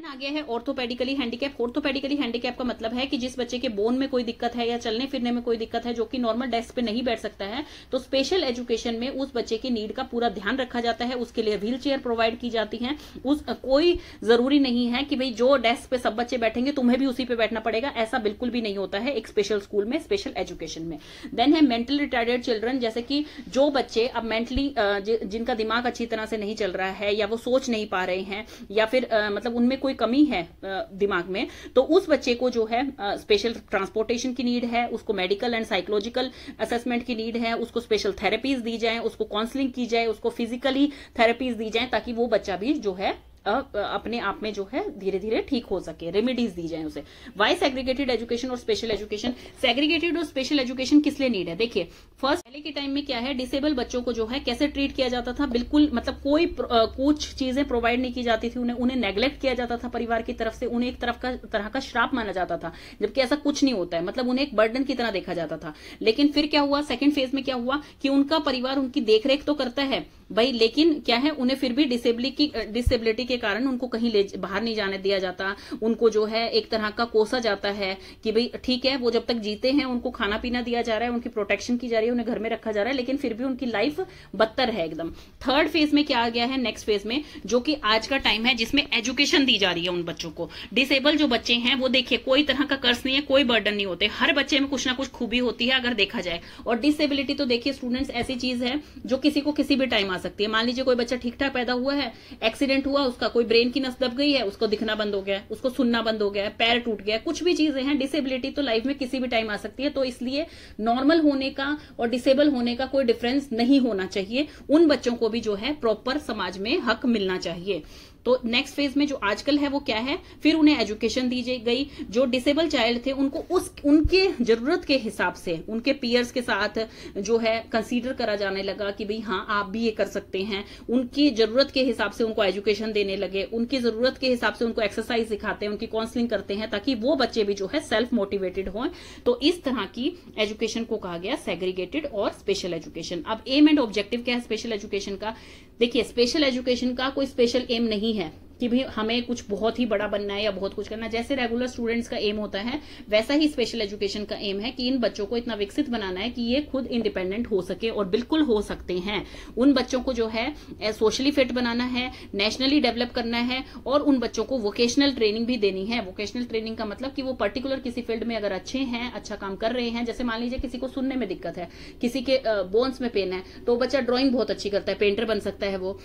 आगे है ऑर्थोपेडिकली हैंडीकैप। ऑर्थोपेडिकली हैंडीकैप का मतलब है कि जिस बच्चे के बोन में कोई दिक्कत है या चलने फिरने में कोई दिक्कत है, जो कि नॉर्मल डेस्क पे नहीं बैठ सकता है, तो स्पेशल एजुकेशन में उस बच्चे की नीड का पूरा ध्यान रखा जाता है। उसके लिए व्हील चेयर प्रोवाइड की जाती है। कोई जरूरी नहीं है कि भाई जो डेस्क पे सब बच्चे बैठेंगे तुम्हें भी उसी पे बैठना पड़ेगा, ऐसा बिल्कुल भी नहीं होता है एक स्पेशल स्कूल में, स्पेशल एजुकेशन में। देन है मेंटली रिटार्डेड चिल्ड्रन, जैसे कि जो बच्चे अब मेंटली जिनका दिमाग अच्छी तरह से नहीं चल रहा है, या वो सोच नहीं पा रहे हैं, या फिर मतलब उनमें कोई कमी है दिमाग में, तो उस बच्चे को जो है स्पेशल ट्रांसपोर्टेशन की नीड है, उसको मेडिकल एंड साइकोलॉजिकल असेसमेंट की नीड है, उसको स्पेशल थेरेपीज दी जाए, उसको काउंसलिंग की जाए, उसको फिजिकली थेरेपीज दी जाए, ताकि वो बच्चा भी जो है अपने आप में जो है धीरे धीरे ठीक हो सके, रेमेडीज दी जाए उसे। वाई सेग्रीगेटेड एजुकेशन और स्पेशल एजुकेशन? सेग्रीगेटेड और स्पेशल एजुकेशन किस लिए नीड है? देखिए, फर्स्ट पहले के टाइम में क्या है, डिसेबल बच्चों को जो है कैसे ट्रीट किया जाता था, बिल्कुल मतलब कोई कुछ चीजें प्रोवाइड नहीं की जाती थी, उन्हें नेग्लेक्ट किया जाता था परिवार की तरफ से, उन्हें एक तरह का श्राप माना जाता था, जबकि ऐसा कुछ नहीं होता है, मतलब उन्हें एक बर्डन की तरह देखा जाता था। लेकिन फिर क्या हुआ, सेकंड फेज में क्या हुआ कि उनका परिवार उनकी देखरेख तो करता है भाई, लेकिन क्या है, उन्हें फिर भी डिसेबिलिटी के कारण उनको कहीं बाहर नहीं जाने दिया जाता, उनको जो है एक तरह का कोसा जाता है कि भाई ठीक है, वो जब तक जीते हैं उनको खाना पीना दिया जा रहा है, उनकी प्रोटेक्शन की जा रही है, उन्हें घर में रखा जा रहा है, लेकिन फिर भी उनकी लाइफ बदतर है एकदम। थर्ड फेज में क्या आ गया है, नेक्स्ट फेज में, जो कि आज का टाइम है, जिसमें एजुकेशन दी जा रही है उन बच्चों को। डिसेबल जो बच्चे हैं वो देखिए कोई तरह का कर्ज नहीं है, कोई बर्डन नहीं होते, हर बच्चे में कुछ ना कुछ खूबी होती है अगर देखा जाए। और डिसेबिलिटी तो देखिए स्टूडेंट्स ऐसी चीज है जो किसी को किसी भी टाइम आ सकती है। मान लीजिए कोई बच्चा ठीक ठाक पैदा हुआ है, एक्सीडेंट हुआ, उसका कोई ब्रेन की नस दब गई है, उसको दिखना बंद हो गया है, उसको सुनना बंद हो गया है, पैर टूट गया, कुछ भी चीजें हैं, डिसेबिलिटी तो लाइफ में किसी भी टाइम आ सकती है। तो इसलिए नॉर्मल होने का और डिसेबल होने का कोई डिफरेंस नहीं होना चाहिए, उन बच्चों को भी जो है प्रॉपर समाज में हक मिलना चाहिए। तो नेक्स्ट फेज में जो आजकल है वो क्या है, फिर उन्हें एजुकेशन दी गई। जो डिसेबल चाइल्ड थे उनको उनके जरूरत के हिसाब से उनके पीयर्स के साथ जो है कंसीडर करा जाने लगा कि भाई हाँ आप भी ये कर सकते हैं, उनकी जरूरत के हिसाब से उनको एजुकेशन देने लगे, उनकी जरूरत के हिसाब से उनको एक्सरसाइज सिखाते हैं, उनकी काउंसलिंग करते हैं, ताकि वो बच्चे भी जो है सेल्फ मोटिवेटेड हों। तो इस तरह की एजुकेशन को कहा गया सेग्रीगेटेड और स्पेशल एजुकेशन। अब एम एंड ऑब्जेक्टिव क्या है स्पेशल एजुकेशन का, देखिए स्पेशल एजुकेशन का कोई स्पेशल एम नहीं है कि भी हमें कुछ बहुत ही बड़ा बनना है या बहुत कुछ करना है। जैसे रेगुलर स्टूडेंट्स का एम होता है, वैसा ही स्पेशल एजुकेशन का एम है कि इन बच्चों को इतना विकसित बनाना है कि ये खुद इंडिपेंडेंट हो सके, और बिल्कुल हो सकते हैं। उन बच्चों को जो है सोशली फिट बनाना है, नेशनली डेवलप करना है, और उन बच्चों को वोकेशनल ट्रेनिंग भी देनी है। वोकेशनल ट्रेनिंग का मतलब कि वो पर्टिकुलर किसी फील्ड में अगर अच्छे हैं, अच्छा काम कर रहे हैं, जैसे मान लीजिए किसी को सुनने में दिक्कत है, किसी के बोन्स में पेन है, तो बच्चा ड्राइंग बहुत अच्छी करता है, पेंटर बन सकता है, वो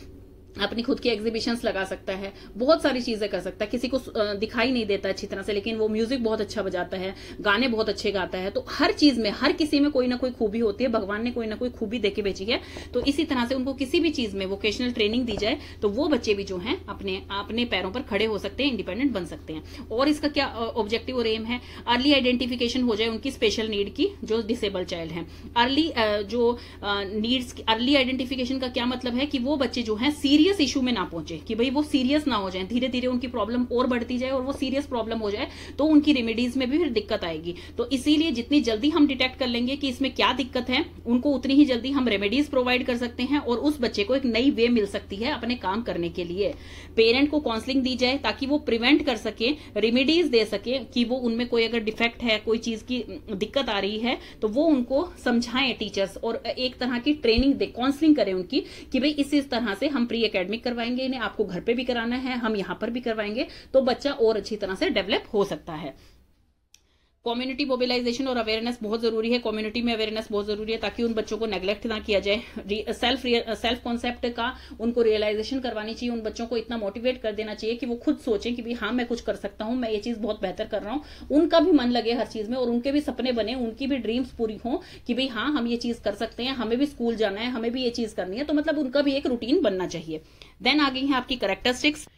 अपनी खुद की एग्जीबिशंस लगा सकता है, बहुत सारी चीजें कर सकता है। किसी को दिखाई नहीं देता अच्छी तरह से, लेकिन वो म्यूजिक बहुत अच्छा बजाता है, गाने बहुत अच्छे गाता है। तो हर चीज में, हर किसी में कोई ना कोई खूबी होती है, भगवान ने कोई ना कोई खूबी देके भेजी है। तो इसी तरह से उनको किसी भी चीज में वोकेशनल ट्रेनिंग दी जाए तो वो बच्चे भी जो है अपने पैरों पर खड़े हो सकते हैं, इंडिपेंडेंट बन सकते हैं। और इसका क्या ऑब्जेक्टिव और एम है, अर्ली आइडेंटिफिकेशन हो जाए उनकी स्पेशल नीड की, जो डिसेबल चाइल्ड है। अर्ली आइडेंटिफिकेशन का क्या मतलब है कि वो बच्चे जो है सीरियस इशू में ना पहुंचे, कि भाई वो सीरियस ना हो जाए, धीरे धीरे उनकी प्रॉब्लम और बढ़ती जाए और वो सीरियस प्रॉब्लम हो जाए, तो उनकी रेमेडीज में भी फिर दिक्कत आएगी। तो इसीलिए जितनी जल्दी हम डिटेक्ट कर लेंगे कि इसमें क्या दिक्कत है, उनको उतनी ही जल्दी हम रेमेडीज प्रोवाइड कर सकते हैं, और उस बच्चे को एक नई वे मिल सकती है अपने काम करने के लिए। पेरेंट को काउंसलिंग दी जाए ताकि वो प्रिवेंट कर सके, रेमेडीज दे सके कि वो उनमें कोई अगर डिफेक्ट है, कोई चीज की दिक्कत आ रही है, तो वो उनको समझाएं टीचर्स, और एक तरह की ट्रेनिंग दे, काउंसलिंग करें उनकी कि भाई इस तरह से हम प्री एकेडमिक करवाएंगे, इन्हें आपको घर पे भी कराना है, हम यहां पर भी करवाएंगे, तो बच्चा और अच्छी तरह से डेवलप हो सकता है। कम्युनिटी मोबिलाइजेशन और अवेयरनेस बहुत जरूरी है, कम्युनिटी में अवेयरनेस बहुत जरूरी है, ताकि उन बच्चों को नेग्लेक्ट ना किया जाए। सेल्फ कॉन्सेप्ट का उनको रियलाइजेशन करवानी चाहिए, उन बच्चों को इतना मोटिवेट कर देना चाहिए कि वो खुद सोचें कि भाई हाँ मैं कुछ कर सकता हूं, मैं ये चीज बहुत बेहतर कर रहा हूं। उनका भी मन लगे हर चीज में, और उनके भी सपने बने, उनकी भी ड्रीम्स पूरी हों कि भाई हाँ हम ये चीज कर सकते हैं, हमें भी स्कूल जाना है, हमें भी ये चीज करनी है। तो मतलब उनका भी एक रूटीन बनना चाहिए। देन आ गई है आपकी कैरेक्टरिस्टिक्स।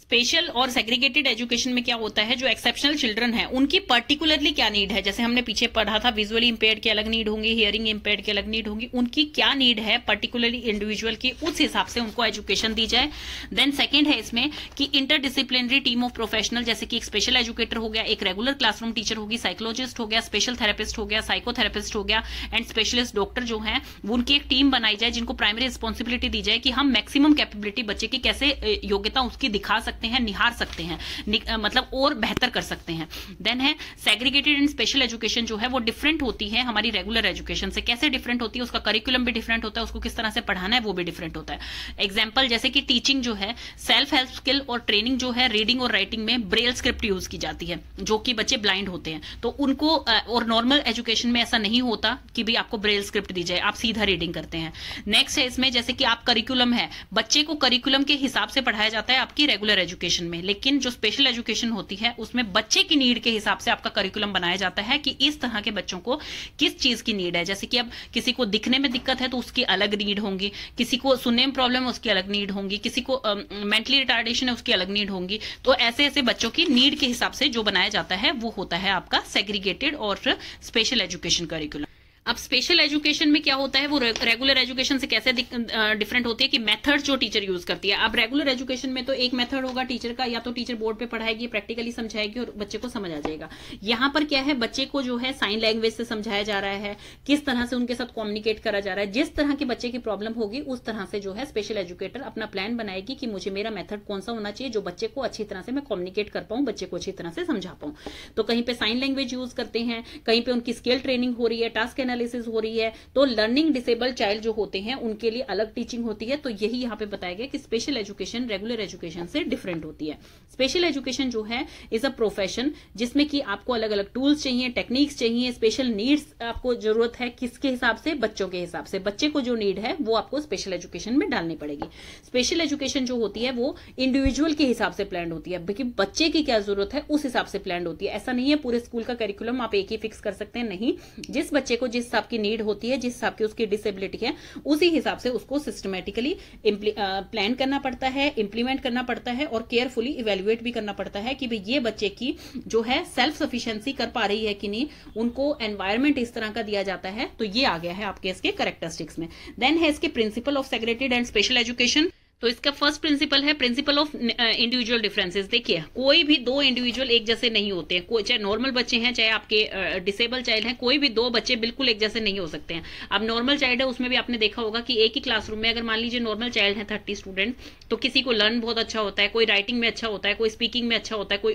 स्पेशल और सेग्रीगेटेड एजुकेशन में क्या होता है, जो एक्सेप्शनल चिल्ड्रन है उनकी पर्टिकुलरली क्या नीड है, जैसे हमने पीछे पढ़ा था विजुअली इंपेयर्ड की अलग नीड होंगी, हियरिंग इंपेयर्ड की अलग नीड होंगी, उनकी क्या नीड है पर्टिकुलरली इंडिविजुअल की, उस हिसाब से उनको एजुकेशन दी जाए। देन सेकंड है इसमें कि इंटरडिसिप्लिनरी टीम ऑफ प्रोफेशनल, जैसे कि एक स्पेशल एजुकेटर हो गया, एक रेगुलर क्लासरूम टीचर होगी, साइकोलॉजिस्ट हो गया, स्पेशल थेरेपिस्ट हो गया, साइकोथेरेपिस्ट हो गया, एंड स्पेशलिस्ट डॉक्टर जो है उनकी एक टीम बनाई जाए, जिनको प्राइमरी रिस्पॉन्सिबिलिटी दी जाए कि हम मैक्सिमम कैपेबिलिटी बच्चे की कैसे योग्यता उसकी दिखा सकते हैं, निहार सकते हैं, मतलब और बेहतर कर सकते हैं। देन है सेग्रीगेटेड एंड स्पेशल एजुकेशन, जो है वो डिफरेंट होती है हमारी रेगुलर एजुकेशन से। कैसे डिफरेंट होती है, उसका करिकुलम भी डिफरेंट होता है, उसको किस तरह से पढ़ाना है वो भी डिफरेंट होता है। एग्जाम्पल जैसे कि टीचिंग जो है, सेल्फ हेल्प स्किल और ट्रेनिंग जो है, रीडिंग और राइटिंग में ब्रेल स्क्रिप्ट यूज की जाती है, जो कि बच्चे ब्लाइंड होते हैं, तो उनको, और नॉर्मल एजुकेशन में ऐसा नहीं होता कि भी आपको ब्रेल स्क्रिप्ट दी जाए, आप सीधा रीडिंग करते हैं। नेक्स्ट है इसमें जैसे कि आप करिकुलम है, बच्चे को करिकुलम के हिसाब से पढ़ाया जाता है आपकी रेगुलर एजुकेशन में, लेकिन जो स्पेशल एजुकेशन होती है उसमें बच्चे की नीड के हिसाब से आपका करिकुलम बनाया जाता है कि इस तरह के बच्चों को किस चीज की नीड है। जैसे कि अब किसी को दिखने में दिक्कत है तो उसकी अलग नीड होंगी, किसी को सुनने में प्रॉब्लम है उसकी अलग नीड होंगी, किसी को मेंटली रिटार्डेशन है उसकी अलग नीड होंगी। तो ऐसे ऐसे बच्चों की नीड के हिसाब से जो बनाया जाता है वो होता है आपका सेग्रीगेटेड और स्पेशल एजुकेशन करिकुलम। अब स्पेशल एजुकेशन में क्या होता है, वो रेगुलर एजुकेशन से कैसे डिफरेंट होती है कि मेथड जो टीचर यूज करती है। अब रेगुलर एजुकेशन में तो एक मेथड होगा टीचर का, या तो टीचर बोर्ड पे पढ़ाएगी, प्रैक्टिकली समझाएगी और बच्चे को समझ आ जाएगा। यहाँ पर क्या है, बच्चे को जो है साइन लैंग्वेज से समझाया जा रहा है, किस तरह से उनके साथ कम्युनिकेट करा जा रहा है। जिस तरह के बच्चे की प्रॉब्लम होगी उस तरह से जो है स्पेशल एजुकेटर अपना प्लान बनाएगी कि मुझे मेरा मेथड कौन सा होना चाहिए जो बच्चे को अच्छी तरह से मैं कम्युनिकेट कर पाऊं, बच्चे को अच्छी तरह से समझा पाऊं। तो कहीं पे साइन लैंग्वेज यूज करते हैं, कहीं पे उनकी स्किल ट्रेनिंग हो रही है, टास्क एनालिसिस हो रही है। तो लर्निंग डिसेबल्ड चाइल्ड जो होते हैं उनके लिए अलग टीचिंग होती है। तो यही यहाँ पे बताया गया कि स्पेशल एजुकेशन रेगुलर एजुकेशन से डिफरेंट होती है। स्पेशल एजुकेशन जो है इज अ प्रोफेशन जिसमें कि आपको अलग अलग टूल्स चाहिए, टेक्निक्स चाहिए, स्पेशल नीड्स आपको जरूरत है किसके हिसाब से, बच्चों के हिसाब से। बच्चे को जो नीड है वो आपको स्पेशल एजुकेशन में डालनी पड़ेगी। स्पेशल एजुकेशन जो होती है वो इंडिविजुअल के हिसाब से प्लान होती है, क्योंकि बच्चे की क्या जरूरत है उस हिसाब से प्लान होती है। ऐसा नहीं है पूरे स्कूल का करिकुलम आप एक ही फिक्स कर सकते हैं, नहीं। जिस बच्चे को जिस हिसाब की नीड होती है, जिस हिसाब की उसकी डिसेबिलिटी है, उसी हिसाब से उसको सिस्टमेटिकली प्लान करना पड़ता है, इंप्लीमेंट करना पड़ता है और केयरफुली इवेल्युएट भी करना पड़ता है कि भाई ये बच्चे की जो है सेल्फ सफिशिएंसी कर पा रही है कि नहीं, उनको एनवायरमेंट इस तरह का दिया जाता है। तो ये आ गया है आपके इसके कैरेक्टरिस्टिक्स में। देन है इसके principle of segregated and special education. तो इसका फर्स्ट प्रिंसिपल है प्रिंसिपल ऑफ इंडिविजुअल डिफरेंसेस। देखिए कोई भी दो इंडिविजुअल एक जैसे नहीं होते हैं, कोई चाहे नॉर्मल बच्चे हैं चाहे आपके डिसेबल चाइल्ड हैं, कोई भी दो बच्चे बिल्कुल एक जैसे नहीं हो सकते हैं। अब नॉर्मल चाइल्ड है उसमें भी आपने देखा होगा कि एक ही क्लासरूम में अगर मान लीजिए नॉर्मल चाइल्ड है 30 स्टूडेंट, तो किसी को लर्न बहुत अच्छा होता है, कोई राइटिंग में अच्छा होता है, कोई स्पीकिंग में अच्छा होता है, कोई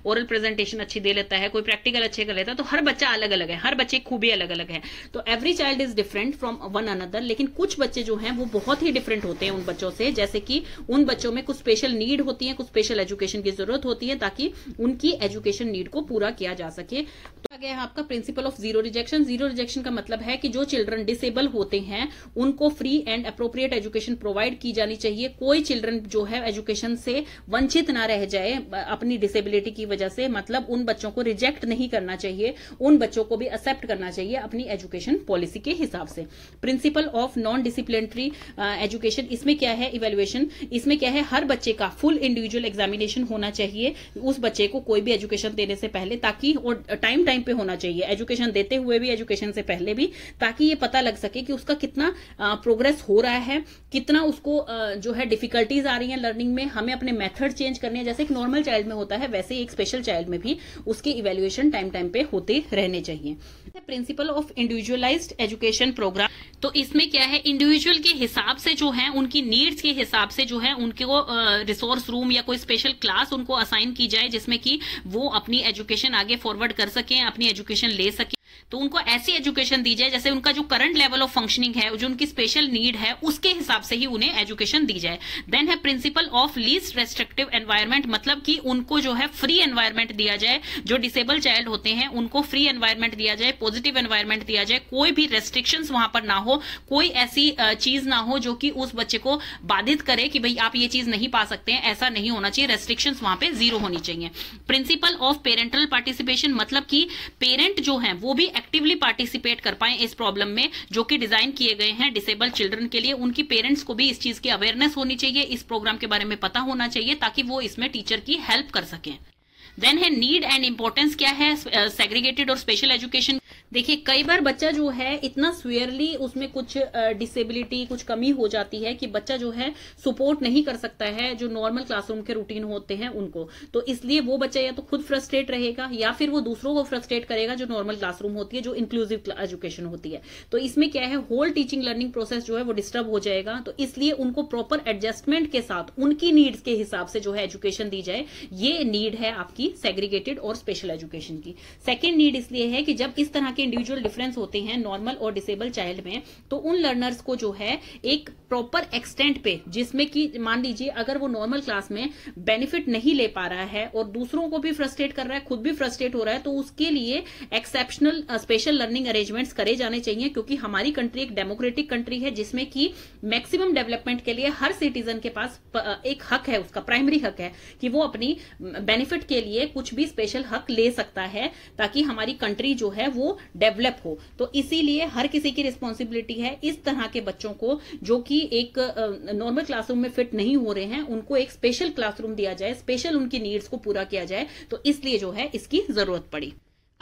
ओरल प्रेजेंटेशन अच्छी दे लेता है, कोई प्रैक्टिकल अच्छे कर लेता है। तो हर बच्चा अलग अलग है, हर बच्चे की खूबी अलग अलग है। तो every child is different from one another. लेकिन कुछ बच्चे जो हैं वो बहुत ही डिफरेंट होते हैं उन बच्चों से, जैसे कि उन बच्चों में कुछ स्पेशल नीड होती है, कुछ स्पेशल एजुकेशन की जरूरत होती है ताकि उनकी एजुकेशन नीड को पूरा किया जा सके। तो आगे है आपका principle of zero rejection. Zero rejection का मतलब है कि जो चिल्ड्रन डिसेबल होते हैं उनको free and appropriate education provide की जानी चाहिए। कोई चिल्ड्रन जो है एजुकेशन से वंचित ना रह जाए अपनी डिसेबिलिटी की वजह से, मतलब उन बच्चों को रिजेक्ट नहीं करना चाहिए, उन बच्चों को भी एक्सेप्ट करना चाहिए अपनी एजुकेशन पॉलिसी के हिसाब से। Principle of non disciplinary education, इसमें क्या है इवैल्यूएशन, इसमें क्या है हर बच्चे का फुल इंडिविजुअल एग्जामिनेशन होना चाहिए उस बच्चे को कोई भी एजुकेशन देने से पहले, ताकि और टाइम पे होना चाहिए, एजुकेशन देते हुए भी एजुकेशन से पहले भी, ताकि ये पता लग सके कि उसका कितना प्रोग्रेस हो रहा है, कितना उसको जो है डिफिकल्टीज आ रही हैं लर्निंग में। हमें अपने मेथड चेंज करने हैं, जैसे एक नॉर्मल चाइल्ड में होता है वैसे एक स्पेशल चाइल्ड में भी उसके इवैल्यूएशन टाइम पे होते रहने चाहिए। Principle of individualised education programme, तो इसमें क्या है इंडिविजुअल के हिसाब से जो है उनकी नीड्स के हिसाब से जो है उनको रिसोर्स रूम या कोई स्पेशल क्लास उनको असाइन की जाए जिसमें कि वो अपनी एजुकेशन आगे फॉरवर्ड कर सकें, अपनी एजुकेशन ले सकें। तो उनको ऐसी एजुकेशन दी जाए जैसे उनका जो करंट लेवल ऑफ फंक्शनिंग है, जो उनकी स्पेशल नीड है, उसके हिसाब से ही उन्हें एजुकेशन दी जाए। देन है principle of least restrictive environment, मतलब कि उनको जो है फ्री एनवायरनमेंट दिया जाए। जो डिसेबल चाइल्ड होते हैं उनको फ्री एनवायरनमेंट दिया जाए, पॉजिटिव एनवायरनमेंट दिया जाए, कोई भी रेस्ट्रिक्शंस वहां पर ना हो, कोई ऐसी चीज ना हो जो कि उस बच्चे को बाधित करे कि भाई आप ये चीज नहीं पा सकते हैं, ऐसा नहीं होना चाहिए। रेस्ट्रिक्शंस वहां पे जीरो होनी चाहिए। प्रिंसिपल ऑफ पेरेंटल पार्टिसिपेशन, मतलब कि पेरेंट जो है वो भी एक्टिवली पार्टिसिपेट कर पाए इस प्रॉब्लम में जो कि डिजाइन किए गए हैं डिसेबल चिल्ड्रन के लिए। उनकी पेरेंट्स को भी इस चीज की अवेयरनेस होनी चाहिए, इस प्रोग्राम के बारे में पता होना चाहिए ताकि वो इसमें टीचर की हेल्प कर सकें। देन है नीड एंड इंपॉर्टेंस, क्या है सेग्रीगेटेड और स्पेशल एजुकेशन। देखिए कई बार बच्चा जो है इतना स्वेयरली उसमें कुछ डिसेबिलिटी, कुछ कमी हो जाती है कि बच्चा जो है सपोर्ट नहीं कर सकता है जो नॉर्मल क्लासरूम के रूटीन होते हैं उनको। तो इसलिए वो बच्चा या तो खुद फ्रस्ट्रेट रहेगा या फिर वो दूसरों को फ्रस्ट्रेट करेगा जो नॉर्मल क्लासरूम होती है, जो इंक्लूसिव एजुकेशन होती है। तो इसमें क्या है होल टीचिंग लर्निंग प्रोसेस जो है वो डिस्टर्ब हो जाएगा। तो इसलिए उनको प्रॉपर एडजस्टमेंट के साथ उनकी नीड्स के हिसाब से जो है एजुकेशन दी जाए। ये नीड है आपकी सेग्रीगेटेड और स्पेशल एजुकेशन की। सेकेंड नीड इसलिए है कि जब इस तरह के इंडिविजुअल डिफरेंस होते हैं नॉर्मल और डिसेबल चाइल्ड में, तो उन लर्नर्स को जो है एक प्रॉपर एक्सटेंट पे, जिसमें कि मान लीजिए अगर वो नॉर्मल क्लास में बेनिफिट नहीं ले पा रहा है और दूसरों को भी फ्रस्ट्रेट कर रहा है, खुद भी फ्रस्ट्रेट हो रहा है, तो उसके लिए एक्सेप्शनल स्पेशल लर्निंग अरेंजमेंट्स करे जाने चाहिए। क्योंकि हमारी कंट्री एक डेमोक्रेटिक कंट्री है जिसमें कि मैक्सिमम डेवलपमेंट के लिए हर सिटीजन के पास एक हक है, उसका प्राइमरी हक है कि वो अपनी बेनिफिट के लिए कुछ भी स्पेशल हक ले सकता है ताकि हमारी कंट्री जो है वो डेवलप हो। तो इसीलिए हर किसी की रिस्पॉन्सिबिलिटी है इस तरह के बच्चों को जो कि एक नॉर्मल क्लासरूम में फिट नहीं हो रहे हैं, उनको एक स्पेशल क्लासरूम दिया जाए, स्पेशल उनकी नीड्स को पूरा किया जाए। तो इसलिए जो है इसकी जरूरत पड़ी।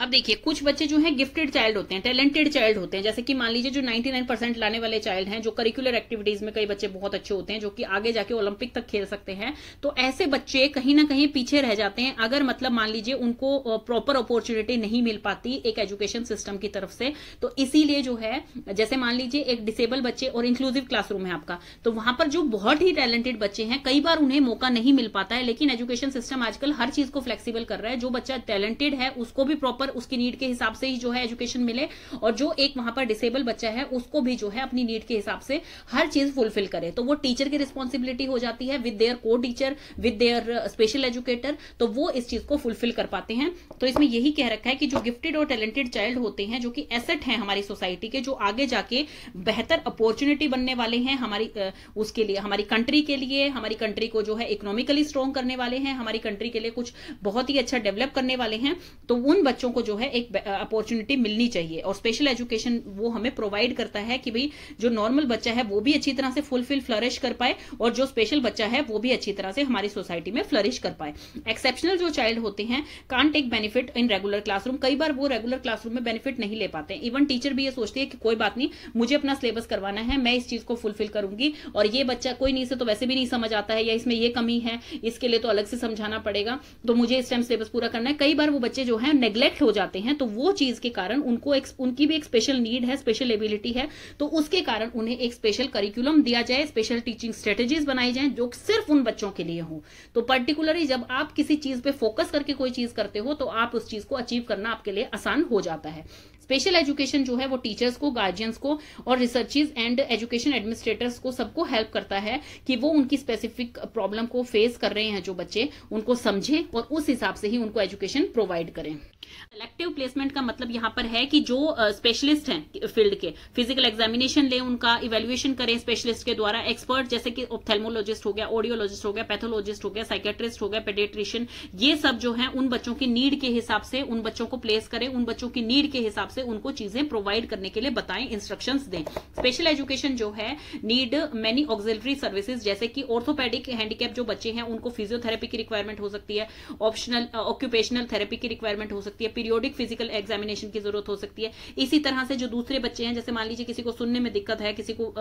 अब देखिए कुछ बच्चे जो हैं गिफ्टेड चाइल्ड होते हैं, टैलेंटेड चाइल्ड होते हैं, जैसे कि मान लीजिए जो 99% लाने वाले चाइल्ड हैं, जो करिकुलर एक्टिविटीज में कई बच्चे बहुत अच्छे होते हैं, जो कि आगे जाके ओलंपिक तक खेल सकते हैं। तो ऐसे बच्चे कहीं ना कहीं पीछे रह जाते हैं, अगर मतलब मान लीजिए उनको प्रॉपर अपॉर्चुनिटी नहीं मिल पाती एक एजुकेशन सिस्टम की तरफ से। तो इसीलिए जो है, जैसे मान लीजिए एक डिसेबल बच्चे और इंक्लूसिव क्लासरूम है आपका, तो वहां पर जो बहुत ही टैलेंटेड बच्चे हैं, कई बार उन्हें मौका नहीं मिल पाता है। लेकिन एजुकेशन सिस्टम आजकल हर चीज को फ्लेक्सिबल कर रहा है, जो बच्चा टैलेंटेड है उसको भी प्रॉपर उसकी नीड के हिसाब से ही जो है एजुकेशन मिले, और जो एक वहां पर डिसेबल बच्चा है उसको भी जो है अपनी नीड के हिसाब से हर चीज फुलफिल करे। तो वो टीचर की रिस्पॉन्सिबिलिटी हो जाती है, विद देयर को teacher, with their special educator, तो वो इस चीज को फुलफिल कर पाते हैं। तो इसमें यही कह रखा है कि जो गिफ्टेड और टैलेंटेड चाइल्ड होते हैं, जो कि एसेट हैं हमारी सोसाइटी के, जो आगे जाके बेहतर अपॉर्चुनिटी बनने वाले हैं हमारी उसके लिए, हमारी कंट्री के लिए, हमारी कंट्री को जो है इकोनॉमिकली स्ट्रॉन्ग करने वाले हैं, हमारी कंट्री के लिए कुछ बहुत ही अच्छा डेवलप करने वाले हैं। तो उन बच्चों को जो है एक अपॉर्चुनिटी मिलनी चाहिए, और स्पेशल एजुकेशन वो हमें प्रोवाइड करता है कि भाई जो नॉर्मल बच्चा है वो भी अच्छी तरह से फुलफिल फ्लरिश कर पाए, और जो स्पेशल बच्चा है वो भी अच्छी तरह से हमारी सोसाइटी में फ्लरिश कर पाए। एक्सेप्शनल जो चाइल्ड होते हैं can't take benefit in regular classroom, कई बार वो रेगुलर क्लासरूम में बेनिफिट नहीं ले पाते। इवन टीचर भी ये सोचती है कि कोई बात नहीं, मुझे अपना सिलेबस करवाना है, मैं इस चीज को फुलफिल करूंगी, और ये बच्चा कोई नहीं से तो वैसे भी नहीं समझ आता है, या इसमें ये कमी है, इसके लिए तो अलग से समझाना पड़ेगा, तो मुझे इस टाइम सिलेबस पूरा करना है। कई बार वो बच्चे जो है नेग्लेक्ट हो जाते हैं, तो वो चीज के कारण उनको उनकी भी एक स्पेशल नीड है, स्पेशल एबिलिटी है, तो उसके कारण उन्हें एक स्पेशल करिकुलम दिया जाए, स्पेशल टीचिंग स्ट्रेटेजीज बनाई जाए जो सिर्फ उन बच्चों के लिए हो। तो पर्टिकुलरली जब आप किसी चीज पे फोकस करके कोई चीज करते हो, तो आप उस चीज को अचीव करना आपके लिए आसान हो जाता है। स्पेशल एजुकेशन जो है वो टीचर्स को, गार्जियंस को और रिसर्चर्स एंड एजुकेशन एडमिनिस्ट्रेटर्स को सबको हेल्प करता है कि वो उनकी स्पेसिफिक प्रॉब्लम को फेस कर रहे हैं जो बच्चे, उनको समझे और उस हिसाब से ही उनको एजुकेशन प्रोवाइड करें। सेलेक्टिव प्लेसमेंट का मतलब यहाँ पर है कि जो स्पेशलिस्ट हैं फील्ड के, फिजिकल एग्जामिनेशन ले, उनका इवेल्युएशन करें स्पेशलिस्ट के द्वारा। एक्सपर्ट जैसे कि ऑप्थेल्मोलॉजिस्ट हो गया, ऑडियोलॉजिस्ट हो गया, पैथोलॉजिस्ट हो गया, साइकेट्रिस्ट हो गया, पेडियाट्रिशियन, ये सब जो है उन बच्चों की नीड के हिसाब से उन बच्चों को प्लेस करें, उन बच्चों की नीड के हिसाब से उनको चीजें प्रोवाइड करने के लिए बताएं, इंस्ट्रक्शंस दें। स्पेशल एजुकेशन जो है नीड मेनी ऑक्सिलरी सर्विसेज, जैसे कि ऑर्थोपेडिक हैंडीकैप जो बच्चे हैं उनको फिजियोथेरेपी की रिक्वायरमेंट हो सकती है, ऑप्शनल ऑक्यूपेशनल थेरेपी की रिक्वायरमेंट हो सकती है, पीरियोडिक फिजिकल एग्जामिनेशन की जरूरत हो सकती है। इसी तरह से जो दूसरे बच्चे हैं, जैसे मान लीजिए किसी को सुनने में दिक्कत है, किसी को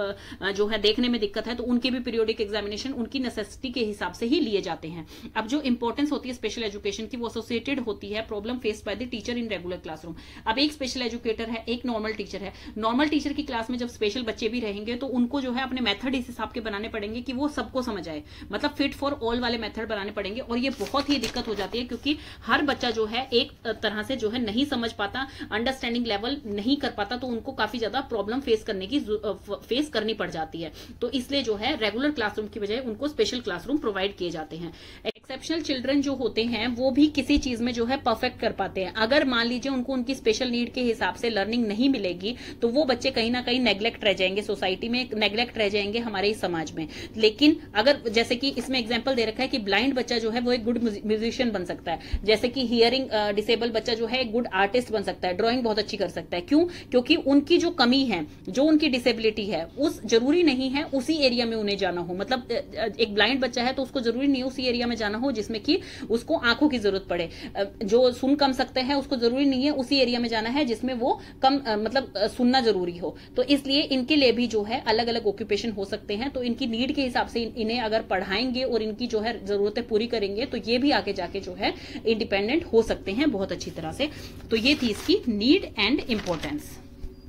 जो है देखने में दिक्कत है, तो उनके भी पीरियोडिक एग्जामिनेशन उनकी नेसेसिटी के हिसाब से ही लिए जाते हैं। अब जो इंपॉर्टेंस होती है स्पेशल एजुकेशन की, वो एसोसिएटेड होती है problem faced by the teacher in regular classroom. अब एक स्पेशल एजुकेटर है, एक नॉर्मल टीचर है। नॉर्मल टीचर की क्लास में जब स्पेशल बच्चे भी रहेंगे, तो उनको जो है अपने मेथड इस हिसाब के बनाने पड़ेंगे कि वो सबको समझ आए, मतलब फिट फॉर ऑल वाले मेथड बनाने पड़ेंगे। और ये बहुत ही दिक्कत हो जाती है, क्योंकि हर बच्चा जो है एक तरह से जो है नहीं समझ पाता, अंडरस्टैंडिंग लेवल नहीं कर पाता, तो उनको काफी ज्यादा प्रॉब्लम फेस करनी पड़ जाती है। तो इसलिए जो है रेगुलर क्लासरूम की बजाय उनको स्पेशल क्लासरूम प्रोवाइड किए जाते हैं। एक्सेप्शनल चिल्ड्रन जो होते हैं वो भी किसी चीज में जो है परफेक्ट कर पाते हैं। अगर मान लीजिए उनको उनकी स्पेशल नीड के हिसाब से लर्निंग नहीं मिलेगी, तो वो बच्चे कहीं ना कहीं नेग्लेक्ट रह जाएंगे सोसाइटी में, नेग्लेक्ट रह जाएंगे हमारे समाज में। लेकिन अगर जैसे कि इसमें एग्जांपल दे रखा है कि ब्लाइंड बच्चा जो है वो एक गुड म्यूजिशियन बन सकता है, जैसे कि हियरिंग डिसेबल बच्चा जो है एक गुड आर्टिस्ट बन सकता है, ड्राइंग बहुत अच्छी कर सकता है। क्यों? क्योंकि उनकी जो कमी है, जो उनकी डिसेबिलिटी है, उस जरूरी नहीं है उसी एरिया में उन्हें जाना हो। मतलब एक ब्लाइंड बच्चा है तो उसको जरूरी नहीं उसी एरिया में जाना हो जिसमें कि उसको आंखों की जरूरत पड़े। जो सुन कम सकते हैं उसको जरूरी नहीं है उसी एरिया में जाना है जिसमें वो कम मतलब सुनना जरूरी हो। तो इसलिए इनके लिए भी जो है अलग अलग ऑक्यूपेशन हो सकते हैं। तो इनकी नीड के हिसाब से इन्हें अगर पढ़ाएंगे और इनकी जो है जरूरतें पूरी करेंगे, तो ये भी आगे जाके जो है इंडिपेंडेंट हो सकते हैं बहुत अच्छी तरह से। तो ये थी इसकी नीड एंड इंपॉर्टेंस।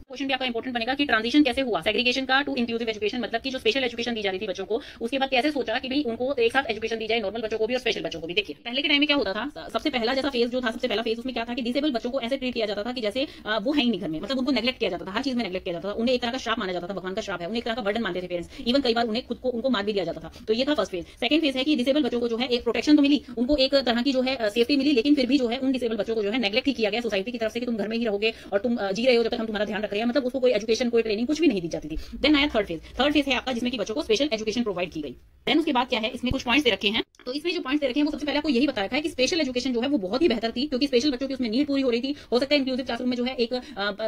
क्वेश्चन भी आपका इंपॉर्टेंट बनेगा कि ट्रांजिशन कैसे हुआ सेग्रीगेशन का टू इंक्लूसिव एजुकेशन, मतलब कि जो स्पेशल एजुकेशन दी जा रही थी बच्चों को, उसके बाद कैसे सोचा कि भाई उनको एक साथ एजुकेशन दी जाए, नॉर्मल बच्चों को भी और स्पेशल बच्चों को भी। देखिए पहले के टाइम में क्या होता था, सबसे पहला जैसा फेज जो था, सबसे पहला फेज उसमें क्या था कि डिसेबल बच्चों को ऐसे ट्रीट किया जाता था कि जैसे वो है ही नहीं घर में, मतलब उनको नेग्लेक्ट किया जाता था, हर चीज में नेग्लेक्ट किया जाता था। उन्हें एक तरह का श्राप माना जाता था, भगवान का श्राप है, उन्हें एक तरह का बर्डन मानते थे पेरेंट्स। इवन कई बार उन्हें खुद को उनको मार भी दिया जाता था। तो ये था फर्स्ट फेज। सेकंड फेज है कि डिसेबल बच्चों को जो है एक प्रोटेक्शन तो मिली, उनको एक तरह की जो है सेफ्टी मिली, लेकिन फिर भी जो है उन डिसेबल बच्चों को जो है नेग्लेक्ट किया गया सोसाइटी की तरफ से कि तुम घर में ही रहोगे और तुम जी रहे हो जब तक हम तुम्हारा ध्यान रख रहे हैं, गया, मतलब उसको कोई एजुकेशन, कोई ट्रेनिंग कुछ भी नहीं दी जाती थी। देन आया थर्ड फेज। थर्ड फेज है आपका जिसमें कि बच्चों को स्पेशल एजुकेशन प्रोवाइड की गई। देन उसके बाद क्या है, इसमें कुछ पॉइंट्स दे रखे हैं। तो इसमें जो पॉइंट्स दे रखे हैं वो सबसे पहले आपको यही बता रखा है कि स्पेशल एजुकेशन जो है वो बहुत ही बेहतर थी, क्योंकि स्पेशल बच्चों की उसमें नीड पूरी हो रही थी। हो सकता है इंक्लूसिव क्लासरूम में जो है एक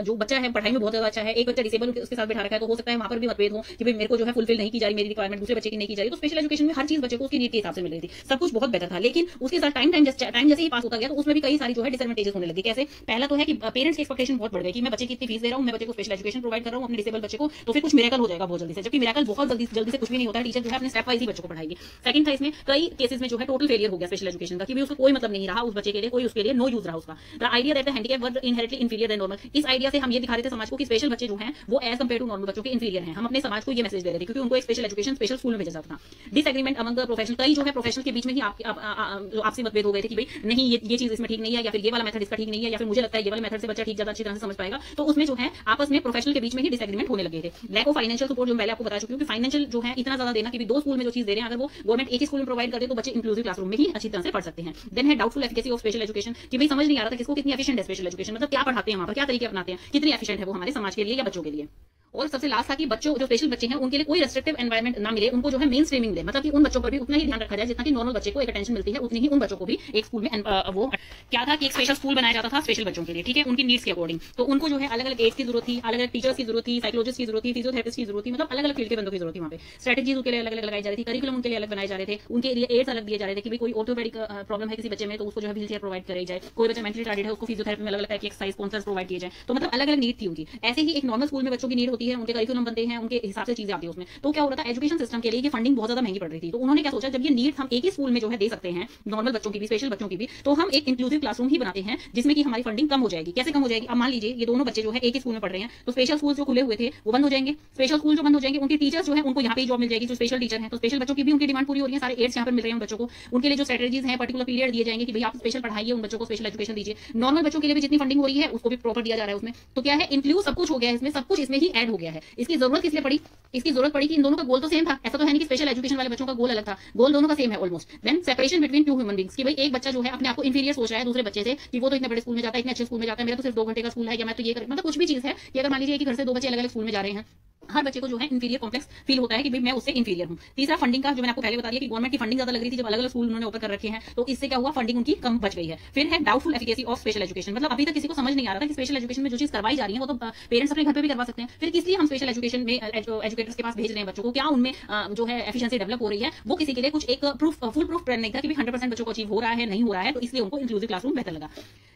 जो बच्चा है पढ़ाई में बहुत ज्यादा अच्छा है, एक बच्चा डिसेबल उसके साथ बैठा रखा है, तो हो सकता है वहां पर भी मतभेद हो कि भाई मेरे को जो है फुलफिल नहीं की जा रही मेरी रिक्वायरमेंट, दूसरे बच्चे की नहीं की जा रही। तो स्पेशल एजुकेशन में हर चीज बच्चे को उसकी नीड के हिसाब से मिल रही थी, सब कुछ बहुत बेहतर था। लेकिन उसके साथ टाइम जैसे ही पास होता गया तो उसमें भी कई सारी जो है डिसएडवांटेजेस होने लगी। कैसे? पहला तो है कि पेरेंट्स की एक्सपेक्टेशन बहुत बढ़ गई कि मैं बच्चे की इतनी फीस दे रहा हूं, मैं बच्चे को स्पेशल एजुकेशन प्रोवाइड कर रहा हूं अपने डिसेबल बच्चे को, तो फिर कुछ मिरेकल हो जाएगा बहुत जल्दी से, जबकि मिरेकल बहुत जल्दी से कुछ भी नहीं होता है। टीचर जो है अपने स्टेप वाइज ही बच्चों को पढ़ाएगी। सेकंड था इसमें कई केसेस में जो है टोटल फेलियर हो गया स्पेशल एजुकेशन का, कि उसको कोई मतलब नहीं रहा उस बच्चे के लिए, कोई उसके लिए नो यूज रहा उसका। The idea that the handicap were inherently inferior than normal, इस आइडिया से हम ये दिखा रहे थे समाज को कि स्पेशल बच्चे जो हैं वो एज कंपेयर टू नॉर्मल बच्चों के इंफीरियर हैं। हम अपने समाज को ये मैसेज दे रहे थे, क्योंकि उनको एक स्पेशल एजुकेशन स्पेशल स्कूल में भेजा जाता था। डिसएग्रीमेंट अमंग द प्रोफेशनल, कई जो है प्रोफेशनल के बीच में ही आपसी मतभेद हो गए थे कि भाई नहीं ये चीज इसमें ठीक नहीं है, या फिर ये वाला मेथड इसका ठीक नहीं है, या फिर मुझे लगता है ये वाले मेथड से बच्चा ठीक ज्यादा अच्छी तरह से समझ पाएगा। तो उसमें जो है आपस में प्रोफेशनल के बीच में ही डिसएग्रीमेंट होने लगे थे। लैक ऑफ फाइनेंशियल सपोर्ट, जो मैंने आपको बता चुकी हूं कि फाइनेंशियल जो है इतना ज्यादा देना कि दो स्कूल में जो चीज दे रहे हैं अगर वो गवर्नमेंट एक ही स्कूल में प्रोवाइड करते तो बच्चे इंक्लूसिव क्लासरूम में ही अच्छी तरह से पढ़ सकते हैं। देन है doubtful efficacy of special education, कि भाई समझ नहीं आ रहा था किसको कितनी एफिशिएंट है स्पेशल एजुकेशन, मतलब क्या पढ़ाते हैं वहां पर, क्या तरीके अपनाते हैं, कितनी एफिशिएंट है वो हमारे समाज के लिए या बच्चों के लिए। और सबसे लास्ट था कि बच्चों जो स्पेशल बच्चे हैं उनके लिए कोई रेस्ट्रिक्टिव एनवायरनमेंट ना मिले, उनको जो है मेन स्ट्रीमिंग मिले, मतलब कि उन बच्चों पर भी उतना ही ध्यान रखा जाए जितना कि नॉर्मल बच्चे को एक अटेंशन मिलती है, उतनी ही उन बच्चों को भी एक स्कूल में वो क्या था कि एक स्पेशल स्कूल बनाया जाता था स्पेशल बच्चों के लिए, ठीक है, उनकी नीड्स के अकॉर्डिंग। तो उनको जो है अलग अलग एज की जरूरत थी, अलग अलग टीचर्स की जरूरत थी, साइकोलॉजिस्ट की जरूरत थी, फिजियोथेरेपिस्ट की जरूरत थी, मतलब अलग अलग फील्ड के बंदों की जरूरत थी। वहाँ पे स्ट्रेटेजीज उनके लिए अलग अलग लगाई जा रही थी, करिकुलम उनके लिए अलग बनाए जा रहे थे, उनके लिए एड्स अलग दिए जा रहे थे कि भाई कोई ऑर्थोपेडिक प्रॉब्लम है किसी बच्चे में तो उसको जो है व्हील चेयर प्रोवाइड कराई जाए, कोई बच्चा मेंटली रिटार्डेड है उसको फिजियोथेरेपी में अलग अलग टाइप की एक्सरसाइज स्पॉन्सर्स प्रोवाइड किए जाए। तो मतलब अलग अलग नीड थी उनकी। ऐसे ही एक नॉर्मल स्कूल में बच्चों की नीड होती है, उनके करिकुलम बनते हैं, उनके हिसाब से चीजें आती है उसमें। तो क्या हो रहा था, एजुकेशन सिस्टम के लिए ये फंडिंग बहुत ज्यादा महंगी पड़ रही थी। तो उन्होंने क्या सोचा, जब ये नीड हम एक ही स्कूल में जो है दे सकते हैं नॉर्मल बच्चों की भी स्पेशल बच्चों की भी, तो हम एक इंक्लूसिव क्लासरूम ही बनाते हैं जिसमें कि हमारी फंडिंग कम हो जाएगी। कैसे कम हो जाएगी? अब मान लीजिए ये दोनों बच्चे जो है एक ही स्कूल में पढ़ रहे हैं, तो स्पेशल स्कूल जो खुले हुए थे वो बंद हो जाएंगे। स्पेशल स्कूल जो बंद हो जाएंगे उनके टीचर्स जो है उनको यहाँ पे जॉब मिल जाएगी, जो स्पेशल टीचर है। तो स्पेशल बच्चों की भी उनकी डिमांड पूरी हो रही है, सारे एड्स यहाँ पर मिल रहे हैं उन बच्चों को। उनके लिए जो स्ट्रेटेजीज है पर्टिकुलर पीरियड दिए जाएंगे कि भाई आप स्पेशल पढ़ाइए, उन बच्चों को स्पेशल एजुकेशन दीजिए। नॉर्मल बच्चों के लिए भी जितनी फंडिंग हो रही है उसको भी प्रॉपर दिया जा रहा है उसमें। तो क्या है, इंक्लूड सब कुछ हो गया है इसमें, सब कुछ इसमें ही ऐड हो गया है। इसकी जरूरत किस लिए पड़ी? इसकी जरूरत पड़ी कि इन दोनों का गोल तो सेम था, ऐसा तो है नहीं कि स्पेशल एजुकेशन वाले बच्चों का गोल अलग था, गोल दोनों का सेम है almost. Then separation between two human beings, कि भाई एक बच्चा जो है अपने आप को इंफीरियर सोच रहा है दूसरे बच्चे से कि वो तो इतने बड़े स्कूल में जाता है, इतने अच्छे स्कूल में जाता है, मेरा तो सिर्फ 2 घंटे का स्कूल है, या मैं तो ये कर, मतलब कुछ भी चीज है कि अगर मान लीजिए कि घर से 2 बच्चे अलग अलग स्कूल में जा रहे हैं, हर बच्चे को जो है इंफीरियर कॉम्प्लेक्स फील होता है कि भाई मैं उससे इंफीरियर हूं। तीसरा फंडिंग का, जो मैंने आपको पहले बता दिया कि गवर्नमेंट की फंडिंग ज्यादा लग रही थी जब अलग अलग स्कूल उन्होंने ओपन कर रखे हैं, तो इससे क्या हुआ, फंडिंग उनकी कम बच गई है। फिर है doubtful efficacy of special education, मतलब अभी तक किसी को समझ नहीं आ रहा था कि स्पेशल एजुकेशन में जो चीज करवाई जा रही है वो तो पेरेंट्स अपने घर पे भी करवा सकते हैं, फिर किस लिए हम स्पेशल एजुकेशन में एजुकेटर्स के पास भेज रहे हैं बच्चों को, क्या उनमें जो है एफिशिएंसी डेवलप हो रही है, वो किसी के लिए कुछ एक फुल प्रूफ नहीं था कि 100% बच्चों को अचीव हो रहा है नहीं हो रहा है। तो इसलिए उनको इंक्लूसिव क्लासरूम बेहतर लगा।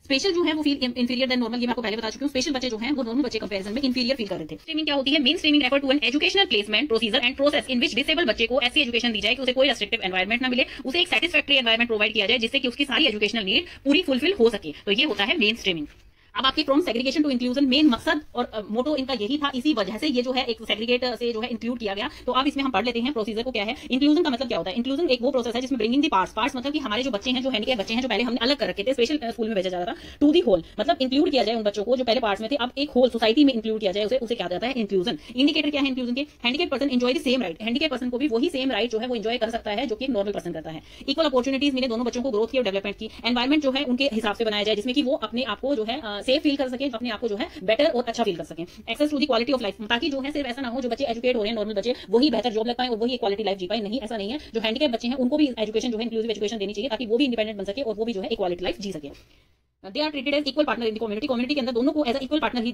स्पेशल जो है वो फील इंफीरियर देन नॉर्मल, ये मैं आपको पहले बता चुकी हूं। स्पेशल बच्चे जो हैं वो नॉर्मल बच्चे कंपैरिजन में इंफीरियर फील कर रहे थे। स्ट्रीमिंग क्या होती है? Mainstreaming refer to an educational placement procedure and process in which disable बच्चे को ऐसी एजुकेशन दी जाए कि उसे कोई रेस्ट्रिक्टिव एनवायरमेंट ना मिले, उसे एक सैटिस्फैक्टरी एनवायरमेंट प्रोवाइड किया जाए जिससे कि उसकी सारी एजुकेशनल नीड पूरी फुलफिल हो सके। तो ये होता है मेन स्ट्रीमिंग। अब आपकी from segregation to inclusion main मकसद और मोटो इनका यही था, इसी वजह से ये जो है एक सेग्रीगेट से जो है इंक्लूड किया गया। तो अब इसमें हम पढ़ लेते हैं प्रोसीजर को क्या है। इंक्लूजन का मतलब क्या होता है? इंक्लूजन एक वो प्रोसेस है जिसमें ब्रिंगिंग दी पार्ट्स मतलब कि हमारे जो बच्चे हैं, जो हैंडीकैप बच्चे हैं, जो पहले हमने अलग कर रखे थे स्पेशल स्कूल में भेजा जाता था, टू दी होल, मतलब इंक्लूड किया जाए उन बच्चों को जो पहले पार्ट्स में थे, अब एक होल सोसाइटी में इंक्लूड किया जाए, उसे क्या जाता है इंक्लूजन। इंडिकेटर क्या है इंक्लूजन के? Handicap person enjoy the same right, handicap person को भी वही सेम राइट जो है वो एंजॉय कर सकता है जो कि एक नॉर्मल पर्सन करता है। इक्वल अपॉर्चुनिटीज मिले दोनों बच्चों को ग्रोथ की और डेवलपमेंट की। एनवायरमेंट जो है उनके हिसाब से बनाया जाए जिसमें कि वो अपने आप को जो है सेफ फील कर सके, अपने आप को जो है बेटर और अच्छा फील कर सकें। Access to the quality of life, ताकि जो है सिर्फ ऐसा ना हो जो बच्चे एजुकेट हो रहे हैं नॉर्मल बच्चे वही बेहतर जॉब लग पाए और वही क्वालिटी लाइफ जी पाए, नहीं ऐसा नहीं है। जो हैंडीकैप बच्चे हैं उनको भी एजुकेशन जो है इंक्लूसिव एजुकेशन देनी चाहिए ताकि वो भी इंडिपेंडेंट बन सके और वो भी जो है एक क्वालिटी लाइफ जी सके। They are treated as equal partner in the community, community के अंदर दोनों को एज इक्वल पार्टनर ही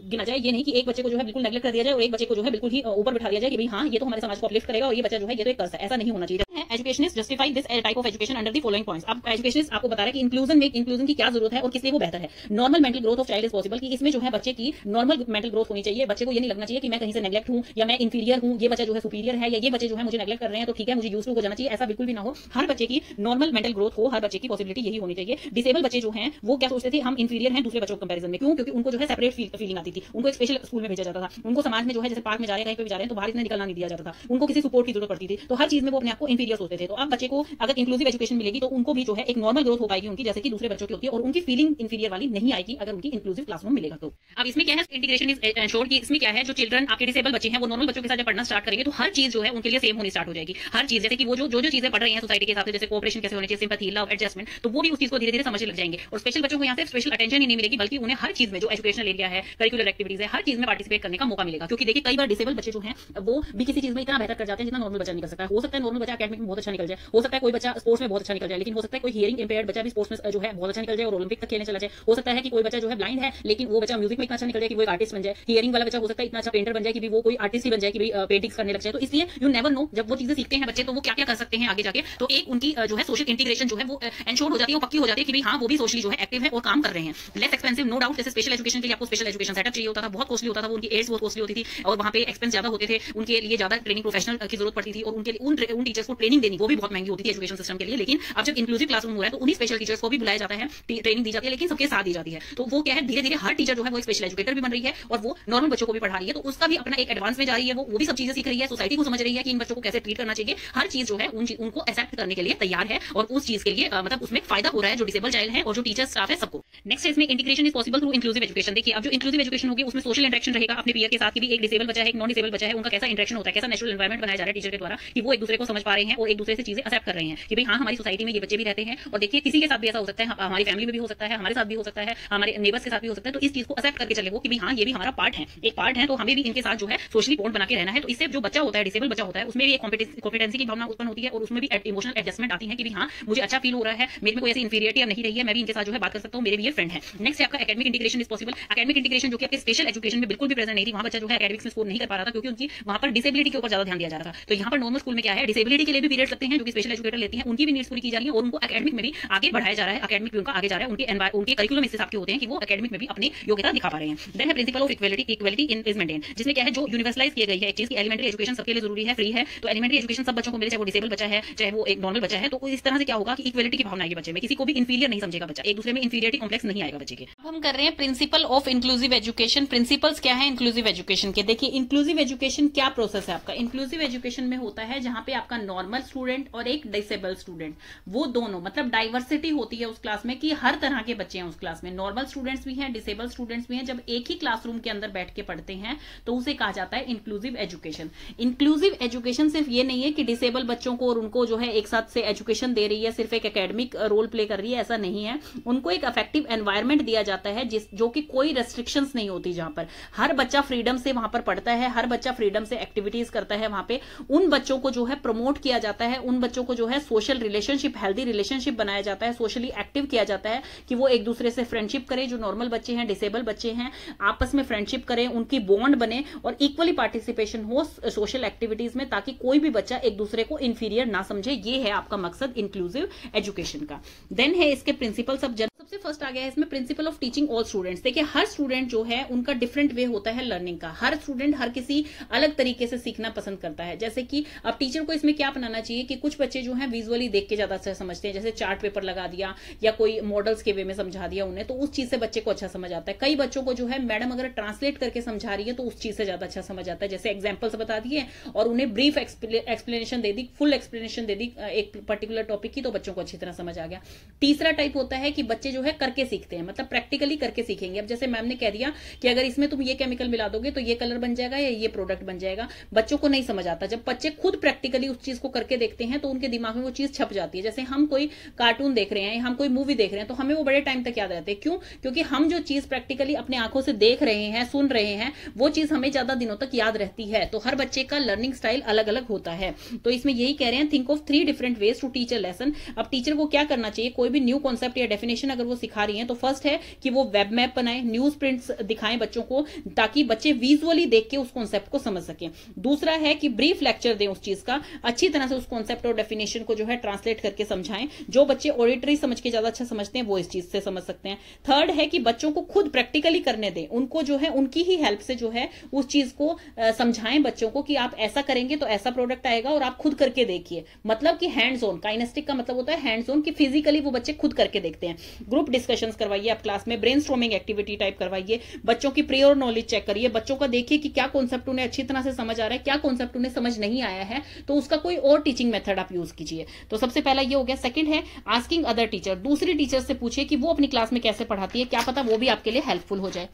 गिना जाए। ये नहीं कि एक बच्चे को जो है बिल्कुल नेग्लेक्ट कर दिया जाए और एक बच्चे को जो है बिल्कुल ही ऊपर बिठा दिया जाए कि भाई हाँ ये तो हमारे समाज को अपलिफ्ट करेगा और ये बच्चा जो है ये तो एक कर्स है, ऐसा नहीं होना चाहिए। Educationist justify this type of education under the following points. अब एजुकेशनिस्ट आपको बता रहे हैं कि इंक्लूजन की क्या जरूरत है और किस लिए वो बेहतर है। Normal mental growth of child is possible, कि इसमें जो है बच्चे की नॉर्मल मेंटल ग्रोथ होनी चाहिए। बच्चे को ये नहीं लगना चाहिए कि मैं कहीं से नेग्लेक्ट हूं या मैं इंफीरियर हूं, ये बच्चा जो है सुपीरियर है या ये बच्चे जो है मुझे नेग्लेक्ट कर रहे हैं तो ठीक है मुझे यूज्ड टू हो जाना चाहिए, ऐसा बिल्कुल भी ना हो। हर बच्चे की नॉर्मल मेंटल ग्रोथ हो, हर बच्चे की पॉसिबिलिटी यही होनी चाहिए। डिसेबल बच्चे जो हैं वो क्या सोचते थे, हम इंफीरियर हैं दूसरे बच्चों के कंपैरिजन में, क्यों? क्योंकि उनको जो है सेपरेट फीलिंग आती थी, उनको एक स्पेशल स्कूल में भेजा जाता था, उनको समाज में जो है जैसे पार्क में जा रहे हैं कहीं पे भी जा रहे हैं तो बाहर इतना निकलना नहीं दिया जाता था, उनको किसी सपोर्ट की जरूरत पड़ती थी, तो हर चीज में वो अपने आप को इंफीरियर सोचते थे। तो अब बच्चे को अगर इंक्लूसिव एजुकेशन मिलेगी तो उनको भी जो है एक नॉर्मल ग्रोथ हो पाएगी उनकी, जैसे कि दूसरे बच्चों की होती है, और उनकी फीलिंग इंफीरियर वाली नहीं आएगी अगर उनकी इंक्लूसिव क्लासरूम मिलेगा तो। अब इसमें क्या है, इंटीग्रेशन इज एंश्योर्ड, कि इसमें क्या है जो चिल्ड्रन आपके डिसेबल बच्चे हैं वो नॉर्मल बच्चों के साथ जब पढ़ना स्टार्ट करेंगे तो हर चीज जो है उनके लिए सेम होनी स्टार्ट हो जाएगी। हर चीज जैसे कि वो जो चीजें पढ़ रही हैं सोसाइटी के हिसाब से, जैसे कोऑपरेशन कैसे होनी चाहिए, सिंपैथी, लव, एडजस्टमेंट, तो वो भी उस चीज को धीरे धीरे समझने लग जाएंगे। और स्पेशल बच्चों को यहाँ से स्पेशल अटेंशन ही नहीं मिलेगी, बल्कि उन्हें हर चीज में जो एजुकेशनल एरिया है, करिकुलर एक्टिविटीज है, हर चीज में पार्टिसिपेट करने का मौका मिलेगा। क्योंकि देखिए कई बार डिसेबल बच्चे जो हैं वो भी किसी चीज में इतना बेहतर कर जाते हैं जितना नॉर्मल बच्चा नहीं कर सकता है। हो सकता है नॉर्मल बच्चा एकेडमिक में बहुत अच्छा निकल जाए, हो सकता है कोई बच्चा स्पोर्ट्स में बहुत अच्छा निकल जाए, लेकिन हो सकता है कोई हियरिंग इंपेयर्ड बच्चा भी स्पोर्ट्स में जो है बहुत अच्छा निकल जाए और ओलंपिक तक खेलने चला जाए। हो सकता है कि कोई बच्चा जो है ब्लाइंड है लेकिन वो बच्चा म्यूजिक में इतना अच्छा निकल जाए कि वो एक आर्टिस्ट बन जाए। हियरिंग वाला बच्चा हो सकता है इतना अच्छा पेंटर बन जाए कि वो कोई आर्टिस्ट ही बन जाए कि भाई पेंटिंग्स करने लग जाए। तो इसलिए यू नेवर नो, जब वो चीजें सीखते हैं बच्चे तो वो क्या क्या कर सकते हैं आगे जाके। तो एक उनकी जो है सोशल इंटीग्रेशन जो है वो एंश्योर हो जाती है, वो पक्की हो जाती है कि भाई हाँ वो भी सोशली जो है एक्टिव है और काम कर रहे हैं। लेस एक्सपेंसिव नो डाउट, जैसे स्पेशल एजुकेशन के लिए आपको स्पेशल एजुकेशन सेटअप चाहिए होता था, बहुत कॉस्टली होता था, वो उनकी एड्स बहुत कॉस्टली होती थी और वहाँ पे एक्सपेंस ज्यादा होते थे, उनके लिए ज्यादा ट्रेनिंग प्रोफेशनल की जरूरत पड़ती थी और उनके लिए उन टीचर्स को ट्रेनिंग देनी वो भी बहुत महंगी होती थी एजुकेशन सिस्टम के लिए। लेकिन अब जब इंक्लूसिव क्लासरूम हो रहा है तो उन्हीं स्पेशल टीचर्स को भी बुलाया जाता है, ट्रेनिंग दी जाती है, लेकिन सबके साथ दी जाती है। तो वो क्या है, धीरे धीरे हर टीचर जो है वो एक स्पेशल एजुकेटर भी बन रही है और वो नॉर्मल बच्चों को भी पढ़ा रही है। तो उसका भी अपना एक एडवांस में जा रही है, वो भी सब चीजें सीख रही है, सोसाइटी को समझ रही है कि इन बच्चों को कैसे ट्रीट करना चाहिए। हर चीज जो है उनको एक्सेप्ट करने के लिए तैयार है और उस चीज के लिए मतलब उसमें फायदा हो रहा है जो डिसेबल चाइल्ड है और जो टीचर स्टाफ है सबको। नेक्स्ट है इसमें integration is possible through inclusive education. देखिए अब जो इंक्लूसिव एजुकेशन होगी उसमें सोशल इंटरेक्शन रहेगा अपने पीयर के साथ कि भी एक डिसेबल बच्चा है, एक नॉन डिसेबल बच्चा है, उनका कैसा इंटरेक्शन होता है, कैसा नेचुरल एनवायरमेंट बनाया जा रहा है टीचर के द्वारा कि वो एक दूसरे को समझ पा रहे हैं और एक दूसरे से चीजें एक्सेप्ट कर रहे हैं कि भाई हाँ हमारी सोसाइटी में ये बच्चे भी रहते हैं और देखिए किसी के साथ भी ऐसा हो सकता है, हमारी फैमिली में भी हो सकता है, हमारे साथ भी हो सकता है, हमारे नेबर्स के साथ भी हो सकता है। तो इस चीज को एक्सेप्ट करके चले वो कि भाई हाँ ये भी हमारा पार्ट है, एक पार्ट है, तो हमें भी इनके साथ जो है सोशली बॉन्ड बना के रहना है। तो इससे जो बच्चा होता है, डिसेबल बच्चा होता है, उसमें भी एक कॉम्पिटेंसी की भावना उत्पन्न होती है और उसमें भी इमोशनल एडजस्टमेंट आती है कि हाँ मुझे अच्छा फील हो रहा है, मेरे में कोई ऐसी इंफीरियरिटी अब नहीं रही है, मैं भी इनके साथ जो है बात कर सकता हूँ, मेरे भी ये फ्रेंड है। नेक्स्ट है आपका academic integration is possible. Academic integration जो कि आपके स्पेशल एजुकेशन में बिल्कुल भी प्रेजेंट नहीं थी, वहाँ बच्चा जो है एकेडमिक्स में स्कोर नहीं कर पा रहा था क्योंकि उनकी वहाँ पर डिसेबिलिटी के ऊपर ज्यादा ध्यान दिया जा रहा था। तो यहाँ पर नॉर्मल स्कूल में क्या है, डिसेबिलिटी के लिए भी पीरियड लगते हैं जो कि स्पेशल एजुकेटर लेती हैं, उनकी भी नीड्स पूरी की जा रही है और उनको एकेडमिक में भी आगे बढ़ाया जा रहा है, एकेडमिक भी उनका आगे जा रहा है, उनके करिकुलम इस हिसाब के होते हैं कि वो एकेडमिक में भी अपनी योग्यता दिखा पा रहे हैं। देन है principle of equality in is maintain, जिसमें क्या है जो यूनिवर्सलाइज किया गई है एक चीज की एलिमेंट्री एजुकेशन सबके लिए जरूरी है, फ्री है। तो एलिमेंट्री एजुकेशन सब बच्चों को मिले, चाहे वो डिसेबल बच्चा है चाहे वो एक नॉर्मल बच्चा है। तो इस तरह से क्या होगा कि इक्वालिटी की भावना आएगी बच्चे में, किसी को भी इंफीरियर नहीं समझेगा बच्चा, एक दूसरे में इंफीरियरिटी कॉम्प्लेक्स नहीं आएगा बच्चे के। अब हम कर रहे हैं principle of inclusive education. Principles क्या है इंक्लूसिव एजुकेशन के? देखिए इंक्लूसिव एजुकेशन क्या प्रोसेस है आपका। इंक्लूसिव एजुकेशन में होता है जहां पे आपका नॉर्मल स्टूडेंट और एक डिसेबल स्टूडेंट, वो दोनों मतलब डाइवर्सिटी होती है उस क्लास में कि हर तरह के बच्चे हैं उस क्लास में, नॉर्मल स्टूडेंट्स भी हैं, डिसेबल स्टूडेंट्स भी हैं। जब एक ही क्लासरूम के अंदर बैठ के पढ़ते हैं तो उसे कहा जाता है इंक्लूसिव एजुकेशन। इंक्लूसिव एजुकेशन सिर्फ ये नहीं है कि डिसेबल बच्चों को और उनको जो है एक साथ से एजुकेशन दे रही है, सिर्फ एक एकेडमिक रोल प्ले कर रही है, ऐसा नहीं है। उनको एक अफेक्टिव एनवायरमेंट दिया जाता है जो कि कोई रेस्ट्रिक्शंस नहीं होती, जहां पर हर बच्चा फ्रीडम से वहां पर पढ़ता है, हर बच्चा फ्रीडम से एक्टिविटीज करता है। वहां पे उन बच्चों को जो है प्रमोट किया जाता है, उन बच्चों को जो है सोशल रिलेशनशिप, हेल्दी रिलेशनशिप बनाया जाता है, सोशली एक्टिव किया जाता है कि वो एक दूसरे से फ्रेंडशिप करें, जो नॉर्मल बच्चे हैं, डिसेबल बच्चे हैं, आपस में फ्रेंडशिप करें, उनकी बॉन्ड बने और इक्वली पार्टिसिपेशन हो सोशल एक्टिविटीज में, ताकि कोई भी बच्चा एक दूसरे को इंफीरियर ना समझे। ये है आपका मकसद इंक्लूसिव एजुकेशन का। देन है इसके प्रिंसिपल सबसे फर्स्ट आ गया है इसमें principle of teaching all students. देखिए हर स्टूडेंट जो है उनका डिफरेंट वे होता है लर्निंग का, हर स्टूडेंट हर किसी अलग तरीके से सीखना पसंद करता है। जैसे कि अब टीचर को इसमें क्या बनाना चाहिए कि कुछ बच्चे जो है विजुअली देख के ज्यादा अच्छा समझते हैं, जैसे चार्ट पेपर लगा दिया या कोई मॉडल्स के वे में समझा दिया उन्हें, तो उस चीज से बच्चे को अच्छा समझ आता है। कई बच्चों को जो है मैडम अगर ट्रांसलेट करके समझा रही है तो उस चीज से ज्यादा अच्छा समझ आता है, जैसे एग्जाम्पल्स बता दिए और उन्हें ब्रीफ एक्सप्लेनेशन दे दी, फुल एक्सप्लेनेशन दे दी एक पर्टिकुलर टॉपिक की, तो बच्चों को अच्छी तरह समझ आ गया। तीसरा टाइप होता है कि बच्चे जो है करके सीखते हैं, मतलब प्रैक्टिकली करके सीखेंगे। अब जैसे मैम ने कह दिया कि अगर इसमें तुम ये केमिकल मिला दोगे तो ये कलर बन जाएगा या ये प्रोडक्ट बन जाएगा, बच्चों को नहीं समझ आता। जब बच्चे खुद प्रैक्टिकली उस चीज को करके देखते हैं तो उनके दिमाग में वो चीज छप जाती है। जैसे हम कोई कार्टून देख रहे हैं, हम कोई मूवी देख रहे हैं, तो हमें वो बड़े टाइम तक याद रहते हैं। क्यों? क्योंकि हम जो चीज प्रैक्टिकली अपने आंखों से देख रहे हैं, सुन रहे हैं, वो चीज हमें ज्यादा दिनों तक याद रहती है। तो हर बच्चे का लर्निंग स्टाइल अलग अलग होता है। तो इसमें यही कह रहे हैं, think of 3 different ways to teach a lesson. अब टीचर को क्या करना चाहिए, कोई भी न्यू कॉन्सेप्ट या डेफिनेशन अगर वो सिखा रही है तो फर्स्ट है कि वो वेब मैप बनाए, न्यूज प्रिंट्स दिखाएं बच्चों को, ताकि बच्चे विजुअली देख के उस कॉन्सेप्ट को समझ सकें। दूसरा है कि ब्रीफ लेक्चर दें उस चीज का, अच्छी तरह से उस कॉन्सेप्ट और डेफिनेशन को जो है ट्रांसलेट करके समझाएं। जो बच्चे ऑडिटरी समझ के ज्यादा अच्छा समझते हैं वो इस चीज से समझ सकते हैं। थर्ड है कि बच्चों को खुद प्रैक्टिकली करने दें, उनको जो है उनकी ही हेल्प से जो है उस चीज को समझाएं बच्चों को कि आप ऐसा करेंगे तो ऐसा प्रोडक्ट आएगा और आप खुद करके देखिए। मतलब कि हैंड्स ऑन, काइनेस्टिक का मतलब होता है हैंड्स ऑन, कि फिजिकली वो बच्चे खुद करके देखते हैं। ग्रुप डिस्कशंस करवाइए आप क्लास में, ब्रेनस्टॉर्मिंग एक्टिविटी टाइप करवाइए, बच्चों की प्रियोर नॉलेज चेक करिए, बच्चों का देखिए कि क्या कॉन्सेप्ट उन्हें अच्छी तरह से समझ आ रहा है, क्या कॉन्सेप्ट उन्हें समझ नहीं आया है, तो उसका कोई और टीचिंग मेथड आप यूज कीजिए। तो सबसे पहला ये हो गया। सेकंड है आस्किंग अदर टीचर, दूसरी टीचर से पूछिए कि वो अपनी क्लास में कैसे पढ़ाती है, क्या पता वो भी आपके लिए हेल्पफुल हो जाए।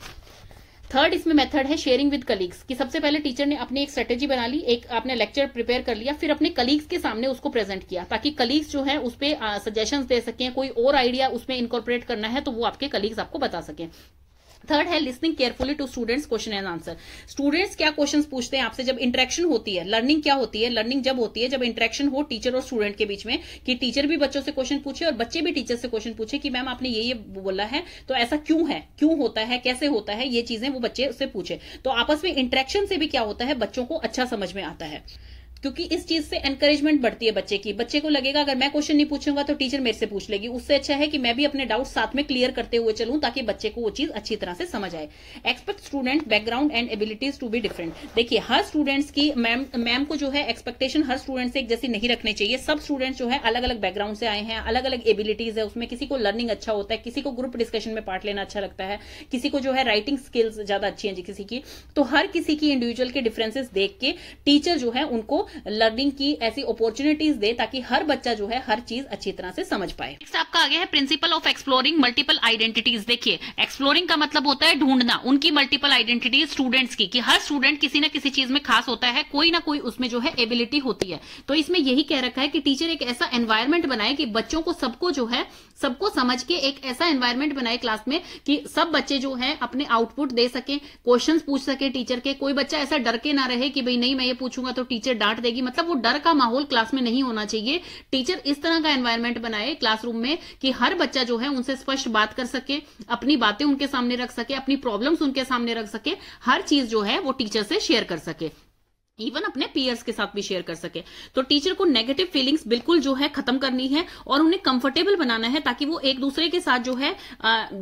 थर्ड इसमें मेथड है शेयरिंग विद कलीग्स, कि सबसे पहले टीचर ने अपनी एक स्ट्रेटेजी बना ली, एक आपने लेक्चर प्रिपेयर कर लिया, फिर अपने कलीग्स के सामने उसको प्रेजेंट किया, ताकि कलीग्स जो है उस पर सजेशंस दे सकें, कोई और आइडिया उसमें इनकॉर्पोरेट करना है तो वो आपके कलीग्स आपको बता सकें। थर्ड है listening carefully to students question and answer. Students क्या क्वेश्चंस पूछते हैं आपसे, जब इंटरेक्शन होती है, लर्निंग क्या होती है, लर्निंग जब होती है जब इंटरेक्शन हो टीचर और स्टूडेंट के बीच में, कि टीचर भी बच्चों से क्वेश्चन पूछे और बच्चे भी टीचर से क्वेश्चन पूछे कि मैम आपने ये बोला है तो ऐसा क्यों है, क्यों होता है, कैसे होता है, ये चीजें वो बच्चे उससे पूछे। तो आपस में इंटरेक्शन से भी क्या होता है, बच्चों को अच्छा समझ में आता है, क्योंकि इस चीज से एनकरेजमेंट बढ़ती है बच्चे की। बच्चे को लगेगा अगर मैं क्वेश्चन नहीं पूछूंगा तो टीचर मेरे से पूछ लेगी, उससे अच्छा है कि मैं भी अपने डाउट साथ में क्लियर करते हुए चलूं ताकि बच्चे को वो चीज अच्छी तरह से समझ आए। Expect student background and abilities to be different. देखिए हर स्टूडेंट्स की मैम को जो है एक्सपेक्टेशन हर स्टूडेंट से एक जैसी नहीं रखनी चाहिए। सब स्टूडेंट्स जो है अलग अलग बैकग्राउंड से आए हैं, अलग अलग एबिलिटीज है उसमें, किसी को लर्निंग अच्छा होता है, किसी को ग्रुप डिस्कशन में पार्ट लेना अच्छा लगता है, किसी को जो है राइटिंग स्किल्स ज्यादा अच्छी है किसी की। तो हर किसी की इंडिविजुअल के डिफरेंसेस देख के टीचर जो है उनको लर्निंग की ऐसी अपॉर्चुनिटीज दे ताकि हर बच्चा जो है हर चीज अच्छी तरह से समझ पाए। नेक्स्ट आपका आ गया है principle of exploring multiple identities. देखिए एक्सप्लोरिंग का मतलब होता है ढूंढना उनकी मल्टीपल आइडेंटिटीज स्टूडेंट्स की, कि हर स्टूडेंट किसी ना किसी चीज में खास होता है, कोई ना कोई उसमें जो है एबिलिटी होती है। तो इसमें यही कह रखा है कि टीचर एक ऐसा एनवायरमेंट बनाए कि बच्चों को सबको जो है सबको समझ के एक ऐसा एनवायरमेंट बनाए क्लास में कि सब बच्चे जो है अपने आउटपुट दे सके, क्वेश्चंस पूछ सके टीचर के। कोई बच्चा ऐसा डर के ना रहे कि भाई नहीं मैं ये पूछूंगा तो टीचर डांट देगी, मतलब वो डर का माहौल क्लास में नहीं होना चाहिए। टीचर इस तरह का एनवायरमेंट बनाए क्लासरूम में कि हर बच्चा जो है उनसे स्पष्ट बात कर सके, अपनी बातें उनके सामने रख सके, अपनी प्रॉब्लम्स उनके सामने रख सके, हर चीज जो है वो टीचर से शेयर कर सके, इवन अपने पीयर्स के साथ भी शेयर कर सके। तो टीचर को नेगेटिव फीलिंग्स बिल्कुल जो है खत्म करनी है और उन्हें कंफर्टेबल बनाना है ताकि वो एक दूसरे के साथ जो है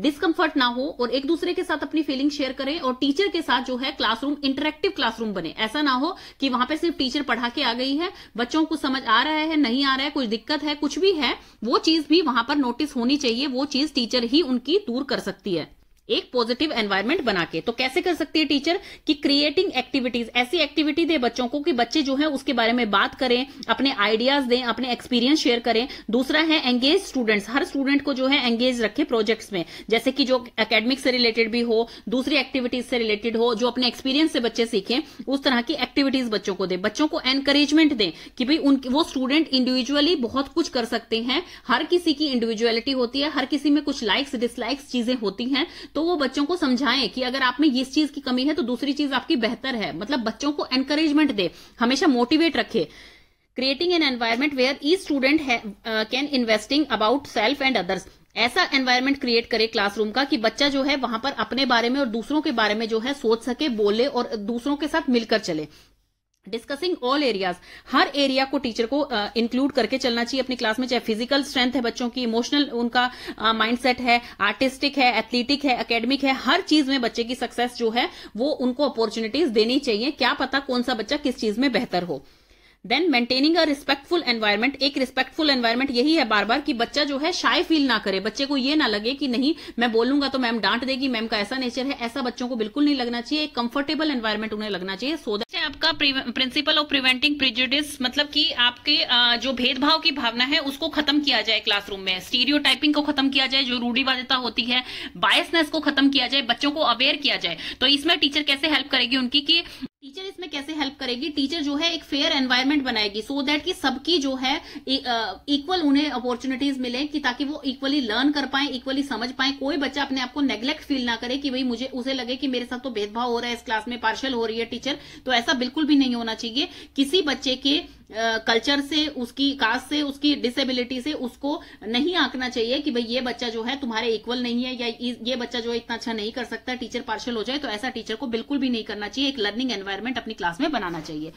डिस्कंफर्ट ना हो और एक दूसरे के साथ अपनी फीलिंग शेयर करें और टीचर के साथ जो है क्लासरूम इंटरेक्टिव क्लासरूम बने। ऐसा ना हो कि वहां पे सिर्फ टीचर पढ़ा के आ गई है, बच्चों को समझ आ रहा है नहीं आ रहा है, कुछ दिक्कत है, कुछ भी है, वो चीज भी वहां पर नोटिस होनी चाहिए। वो चीज टीचर ही उनकी दूर कर सकती है एक पॉजिटिव एनवायरनमेंट बना के। तो कैसे कर सकती है टीचर कि क्रिएटिंग एक्टिविटीज, ऐसी एक्टिविटी दे बच्चों को कि बच्चे जो है उसके बारे में बात करें, अपने आइडियाज दें, अपने एक्सपीरियंस शेयर करें। दूसरा है एंगेज स्टूडेंट्स, हर स्टूडेंट को जो है एंगेज रखे प्रोजेक्ट्स में, जैसे कि जो एकेडमिक से रिलेटेड भी हो, दूसरी एक्टिविटीज से रिलेटेड हो, जो अपने एक्सपीरियंस से बच्चे सीखें, उस तरह की एक्टिविटीज बच्चों को दें। बच्चों को एनकरेजमेंट दें कि भाई वो स्टूडेंट इंडिविजुअली बहुत कुछ कर सकते हैं, हर किसी की इंडिविजुअलिटी होती है, हर किसी में कुछ लाइक्स डिसलाइक्स चीजें होती हैं। तो वो बच्चों को समझाएं कि अगर आप में इस चीज की कमी है तो दूसरी चीज आपकी बेहतर है, मतलब बच्चों को एनकरेजमेंट दे, हमेशा मोटिवेट रखे। Creating an environment where each student can investing about self and others. ऐसा एनवायरमेंट क्रिएट करे क्लासरूम का कि बच्चा जो है वहां पर अपने बारे में और दूसरों के बारे में जो है सोच सके, बोले और दूसरों के साथ मिलकर चले। डिस्कसिंग ऑल एरियाज, हर एरिया को टीचर को इंक्लूड करके चलना चाहिए अपनी क्लास में, चाहे फिजिकल स्ट्रेंथ है बच्चों की, इमोशनल उनका माइंडसेट है, आर्टिस्टिक है, एथलेटिक है, एकेडमिक है, हर चीज में बच्चे की सक्सेस जो है वो उनको अपॉर्चुनिटीज देनी चाहिए। क्या पता कौन सा बच्चा किस चीज में बेहतर हो। Then maintaining a respectful environment, एक रिस्पेक्टफुल एनवायरमेंट यही है बार बार कि बच्चा जो है शाय फील ना करे, बच्चे को ये ना लगे कि नहीं मैं बोलूंगा तो मैम डांट देगी, मैम का ऐसा नेचर है, ऐसा बच्चों को बिल्कुल नहीं लगना चाहिए। एक कंफर्टेबल एनवायरमेंट उन्हें लगना चाहिए। सो दैट आपका प्रिंसिपल ऑफ प्रिवेंटिंग प्रिजुडिस, मतलब कि आपके जो भेदभाव की भावना है उसको खत्म किया जाए क्लासरूम में, स्टीरियोटाइपिंग को खत्म किया जाए, जो रूढ़िवादिता होती है, बायसनेस को खत्म किया जाए, बच्चों को अवेयर किया जाए। तो इसमें टीचर कैसे हेल्प करेगी उनकी, कि टीचर इसमें कैसे हेल्प करेगी, टीचर जो है एक फेयर एनवायरनमेंट बनाएगी सो दैट कि सबकी जो है इक्वल उन्हें अपॉर्चुनिटीज मिले, कि ताकि वो इक्वली लर्न कर पाए, इक्वली समझ पाए। कोई बच्चा अपने आप को नेग्लेक्ट फील ना करे कि भाई मुझे उसे लगे कि मेरे साथ तो भेदभाव हो रहा है, इस क्लास में पार्शियल हो रही है टीचर। तो ऐसा बिल्कुल भी नहीं होना चाहिए। किसी बच्चे के कल्चर से, उसकी कास्ट से, उसकी डिसेबिलिटी से उसको नहीं आंकना चाहिए कि भाई ये बच्चा जो है तुम्हारे इक्वल नहीं है, या ये बच्चा जो है इतना अच्छा नहीं कर सकता, टीचर पार्शियल हो जाए। तो ऐसा टीचर को बिल्कुल भी नहीं करना चाहिए। एक लर्निंग एनवायरनमेंट अपनी क्लास में बनाना चाहिए।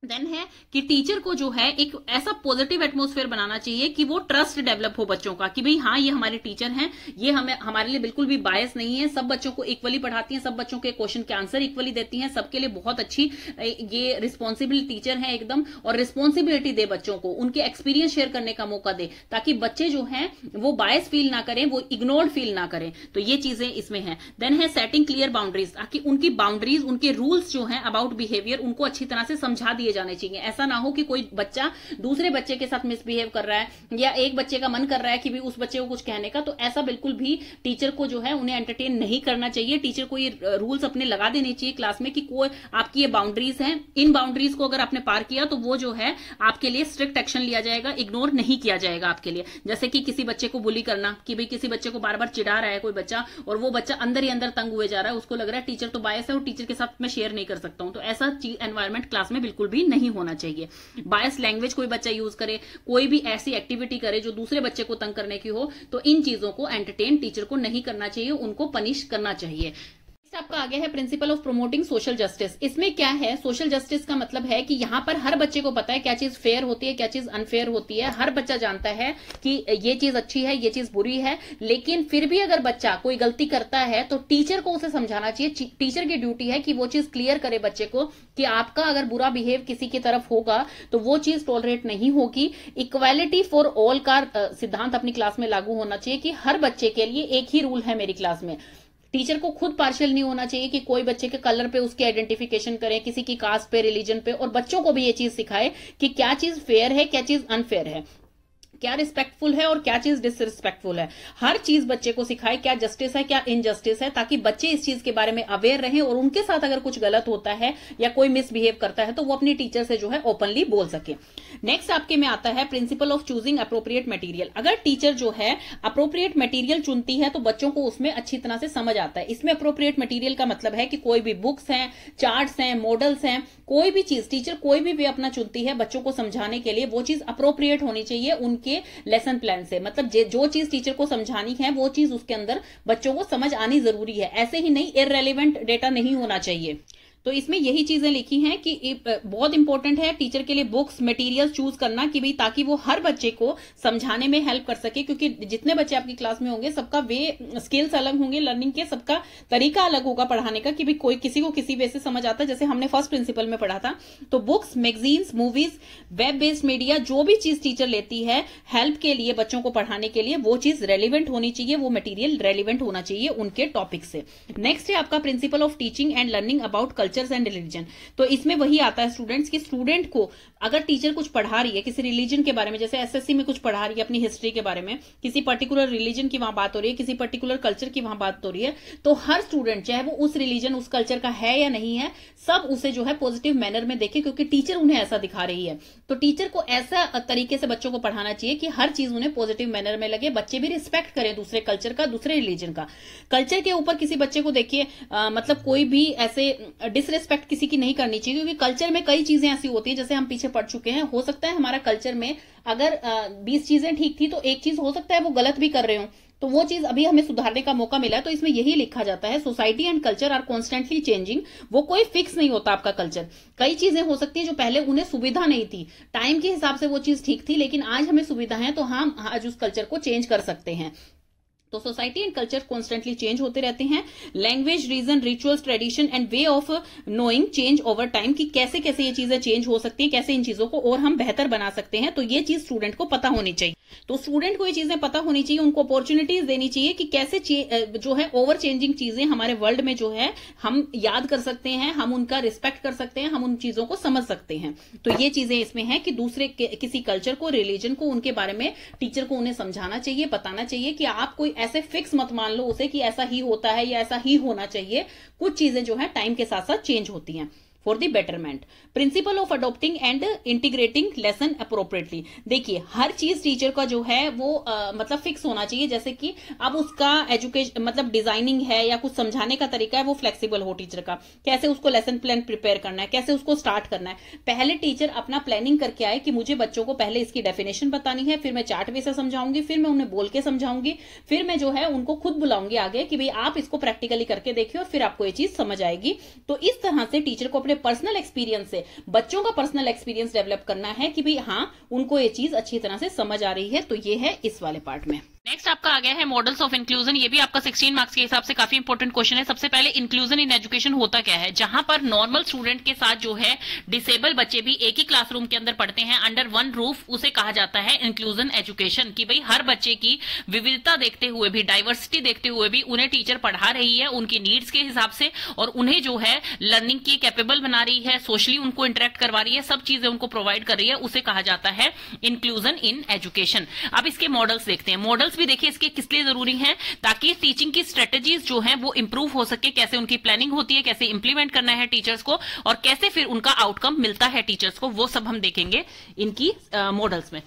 देन है कि टीचर को जो है एक ऐसा पॉजिटिव एटमॉस्फेयर बनाना चाहिए कि वो ट्रस्ट डेवलप हो बच्चों का, कि भाई हाँ ये हमारे टीचर हैं, ये हमारे लिए बिल्कुल भी बायस नहीं है, सब बच्चों को इक्वली पढ़ाती हैं, सब बच्चों के क्वेश्चन के आंसर इक्वली देती हैं, सबके लिए बहुत अच्छी ये रिस्पॉन्सिबल टीचर है एकदम। और रिस्पॉन्सिबिलिटी दे बच्चों को, उनके एक्सपीरियंस शेयर करने का मौका दे, ताकि बच्चे जो है वो बायस फील ना करें, वो इग्नोर्ड फील ना करें। तो ये चीजें इसमें है। देन है सेटिंग क्लियर बाउंड्रीज, ताकि उनकी बाउंड्रीज, उनके रूल्स जो है अबाउट बिहेवियर उनको अच्छी तरह से समझा दिए जाने चाहिए। ऐसा ना हो कि कोई बच्चा दूसरे बच्चे के साथ मिसबिहेव कर रहा है या एक बच्चे का मन कर रहा है कि भी उस बच्चे को कुछ कहने का, तो ऐसा बिल्कुल भी टीचर को जो है उन्हें एंटरटेन नहीं करना चाहिए। टीचर को ये रूल्स अपने लगा देने चाहिए क्लास में कि कोई आपकी ये बाउंड्रीज हैं, इन बाउंड्रीज को अगर आपने पार किया तो वो जो है आपके लिए स्ट्रिक्ट एक्शन लिया जाएगा, इग्नोर नहीं किया जाएगा आपके लिए। जैसे कि किसी बच्चे को बुली करना, कि भाई किसी बच्चे को बार बार चिढ़ा रहा है कोई बच्चा और वो बच्चा अंदर ही अंदर तंग हुए जा रहा है, उसको लग रहा है टीचर तो बायस है और टीचर के साथ मैं शेयर नहीं कर सकता हूं, तो ऐसा एनवायरमेंट क्लास में बिल्कुल भी नहीं होना चाहिए। बायस लैंग्वेज कोई बच्चा यूज करे, कोई भी ऐसी एक्टिविटी करे जो दूसरे बच्चे को तंग करने की हो, तो इन चीजों को एंटरटेन टीचर को नहीं करना चाहिए, उनको पनिश करना चाहिए। आपका आगे है principle of promoting social justice. इसमें क्या है, सोशल जस्टिस का मतलब है कि यहां पर हर बच्चे को पता है क्या चीज फेयर होती है, क्या चीज अनफेयर होती है। हर बच्चा जानता है कि ये चीज अच्छी है, ये चीज बुरी है, लेकिन फिर भी अगर बच्चा कोई गलती करता है तो टीचर को उसे समझाना चाहिए। टीचर की ड्यूटी है कि वो चीज क्लियर करे बच्चे को कि आपका अगर बुरा बिहेव किसी की तरफ होगा तो वो चीज टॉलरेट नहीं होगी। इक्वालिटी फॉर ऑल का सिद्धांत अपनी क्लास में लागू होना चाहिए कि हर बच्चे के लिए एक ही रूल है मेरी क्लास में। टीचर को खुद पार्शियल नहीं होना चाहिए कि कोई बच्चे के कलर पे उसकी आइडेंटिफिकेशन करे, किसी की कास्ट पे, रिलीजन पे, और बच्चों को भी ये चीज सिखाए कि क्या चीज फेयर है, क्या चीज अनफेयर है, क्या रिस्पेक्टफुल है और क्या चीज डिसरिस्पेक्टफुल है। हर चीज बच्चे को सिखाए क्या जस्टिस है, क्या इनजस्टिस है, ताकि बच्चे इस चीज के बारे में अवेयर रहें और उनके साथ अगर कुछ गलत होता है या कोई मिसबिहेव करता है तो वो अपनी टीचर से जो है ओपनली बोल सके। नेक्स्ट आपके में आता है principle of choosing appropriate material. अगर टीचर जो है अप्रोप्रिएट मटेरियल चुनती है तो बच्चों को उसमें अच्छी तरह से समझ आता है। इसमें अप्रोप्रिएट मटेरियल का मतलब है कि कोई भी बुक्स हैं, चार्ट्स हैं, मॉडल्स हैं, कोई भी चीज टीचर कोई भी वे अपना चुनती है बच्चों को समझाने के लिए, वो चीज अप्रोप्रिएट होनी चाहिए उनके लेसन प्लान से। मतलब जो चीज टीचर को समझानी है वो चीज उसके अंदर बच्चों को समझ आनी जरूरी है। ऐसे ही नहीं, इररेलेवेंट डेटा नहीं होना चाहिए। तो इसमें यही चीजें लिखी हैं कि बहुत इंपॉर्टेंट है टीचर के लिए बुक्स मटेरियल चूज करना कि भाई ताकि वो हर बच्चे को समझाने में हेल्प कर सके, क्योंकि जितने बच्चे आपकी क्लास में होंगे सबका वे स्किल्स अलग होंगे, लर्निंग के सबका तरीका अलग होगा पढ़ाने का, कि भाई कोई किसी को किसी वे से समझ आता है। जैसे हमने फर्स्ट प्रिंसिपल में पढ़ा था, तो books, magazines, movies, web based media, जो भी चीज टीचर लेती है हेल्प के लिए बच्चों को पढ़ाने के लिए, वो चीज रेलिवेंट होनी चाहिए, वो मटेरियल रेलिवेंट होना चाहिए उनके टॉपिक से। नेक्स्ट है आपका principle of teaching and learning about cultures and religion. तो इसमें वही आता है स्टूडेंट्स की स्टूडेंट को अगर टीचर कुछ पढ़ा रही है किसी रिलीजन के बारे में, जैसे एसएससी में कुछ पढ़ा रही है अपनी हिस्ट्री के बारे में, किसी पर्टिकुलर रिलीजन की वहां बात हो रही है, किसी पर्टिकुलर कल्चर की वहां बात हो रही है, तो हर स्टूडेंट चाहे वो उस रिलीजन उस कल्चर का है या नहीं है, सब उसे जो है पॉजिटिव मैनर में देखे, क्योंकि टीचर उन्हें ऐसा दिखा रही है। तो टीचर को ऐसा तरीके से बच्चों को पढ़ाना चाहिए कि हर चीज उन्हें पॉजिटिव मैनर में लगे, बच्चे भी रिस्पेक्ट करें दूसरे कल्चर का, दूसरे रिलीजन का। कल्चर के ऊपर किसी बच्चे को देखिए मतलब कोई भी ऐसे डिसरिस्पेक्ट किसी की नहीं करनी चाहिए, क्योंकि कल्चर में कई चीजें ऐसी होती है, जैसे हम पीछे पढ़ चुके हैं, हो सकता है हमारा कल्चर में अगर 20 चीजें ठीक थी तो एक चीज हो सकता है वो गलत भी कर रहे हो, तो वो चीज अभी हमें सुधारने का मौका मिला है। तो इसमें यही लिखा जाता है, society and culture are constantly changing. वो कोई फिक्स नहीं होता आपका कल्चर, कई चीजें हो सकती है जो पहले उन्हें सुविधा नहीं थी, टाइम के हिसाब से वो चीज ठीक थी, लेकिन आज हमें सुविधा है तो हम आज उस कल्चर को चेंज कर सकते हैं। तो society and culture constantly change होते रहते हैं। Language, region, rituals, tradition and way of knowing change over time, कि कैसे कैसे ये चीजें चेंज हो सकती हैं, कैसे इन चीजों को और हम बेहतर बना सकते हैं। तो ये चीज स्टूडेंट को पता होनी चाहिए। तो स्टूडेंट को ये चीजें पता होनी चाहिए, उनको अपॉर्चुनिटीज देनी चाहिए कि कैसे जो है ओवर चेंजिंग चीजें हमारे वर्ल्ड में जो है हम याद कर सकते हैं, हम उनका रिस्पेक्ट कर सकते हैं, हम उन चीजों को समझ सकते हैं। तो ये चीजें इसमें है कि दूसरे किसी कल्चर को, रिलीजन को, उनके बारे में टीचर को उन्हें समझाना चाहिए, बताना चाहिए कि आप कोई ऐसे फिक्स मत मान लो उसे कि ऐसा ही होता है या ऐसा ही होना चाहिए। कुछ चीजें जो है टाइम के साथ साथ चेंज होती हैं for the betterment. Principle of adopting and integrating lesson appropriately. देखिए हर चीज टीचर का जो है वो मतलब फिक्स होना चाहिए, जैसे कि अब उसका एजुकेशन मतलब डिजाइनिंग है या कुछ समझाने का तरीका है वो फ्लेक्सिबल हो टीचर का, कैसे उसको लेसन प्लान प्रिपेयर करना है, कैसे उसको स्टार्ट करना है। पहले टीचर अपना प्लानिंग करके आए कि मुझे बच्चों को पहले इसकी डेफिनेशन बतानी है, फिर मैं चार्ट वे से समझाऊंगी, फिर मैं उन्हें बोल के समझाऊंगी, फिर मैं जो है उनको खुद बुलाऊंगी आगे कि भाई आप इसको प्रैक्टिकली करके देखिए और फिर आपको ये चीज समझ आएगी। तो इस तरह से टीचर को अपने पर्सनल एक्सपीरियंस से बच्चों का पर्सनल एक्सपीरियंस डेवलप करना है कि भाई हाँ उनको ये चीज अच्छी तरह से समझ आ रही है। तो ये है इस वाले पार्ट में। नेक्स्ट आपका आ गया है मॉडल्स ऑफ इंक्लूजन। ये भी आपका 16 मार्क्स के हिसाब से काफी इंपॉर्टेंट क्वेश्चन है। सबसे पहले इंक्लूजन इन एजुकेशन होता क्या है, जहां पर नॉर्मल स्टूडेंट के साथ जो है डिसेबल बच्चे भी एक ही क्लासरूम के अंदर पढ़ते हैं अंडर वन रूफ, उसे कहा जाता है इंक्लूजन एजुकेशन। कि भाई हर बच्चे की विविधता देखते हुए भी, डाइवर्सिटी देखते हुए भी उन्हें टीचर पढ़ा रही है उनकी नीड्स के हिसाब से, और उन्हें जो है लर्निंग की कैपेबल बना रही है, सोशली उनको इंटरेक्ट करवा रही है, सब चीजें उनको प्रोवाइड कर रही है, उसे कहा जाता है इंक्लूजन इन एजुकेशन। अब इसके मॉडल्स देखते हैं। मॉडल्स भी देखिए इसके किस लिए जरूरी है, ताकि टीचिंग की स्ट्रेटेजीज जो है वो इंप्रूव हो सके, कैसे उनकी प्लानिंग होती है, कैसे इंप्लीमेंट करना है टीचर्स को, और कैसे फिर उनका आउटकम मिलता है टीचर्स को, वो सब हम देखेंगे इनकी मॉडल्स में।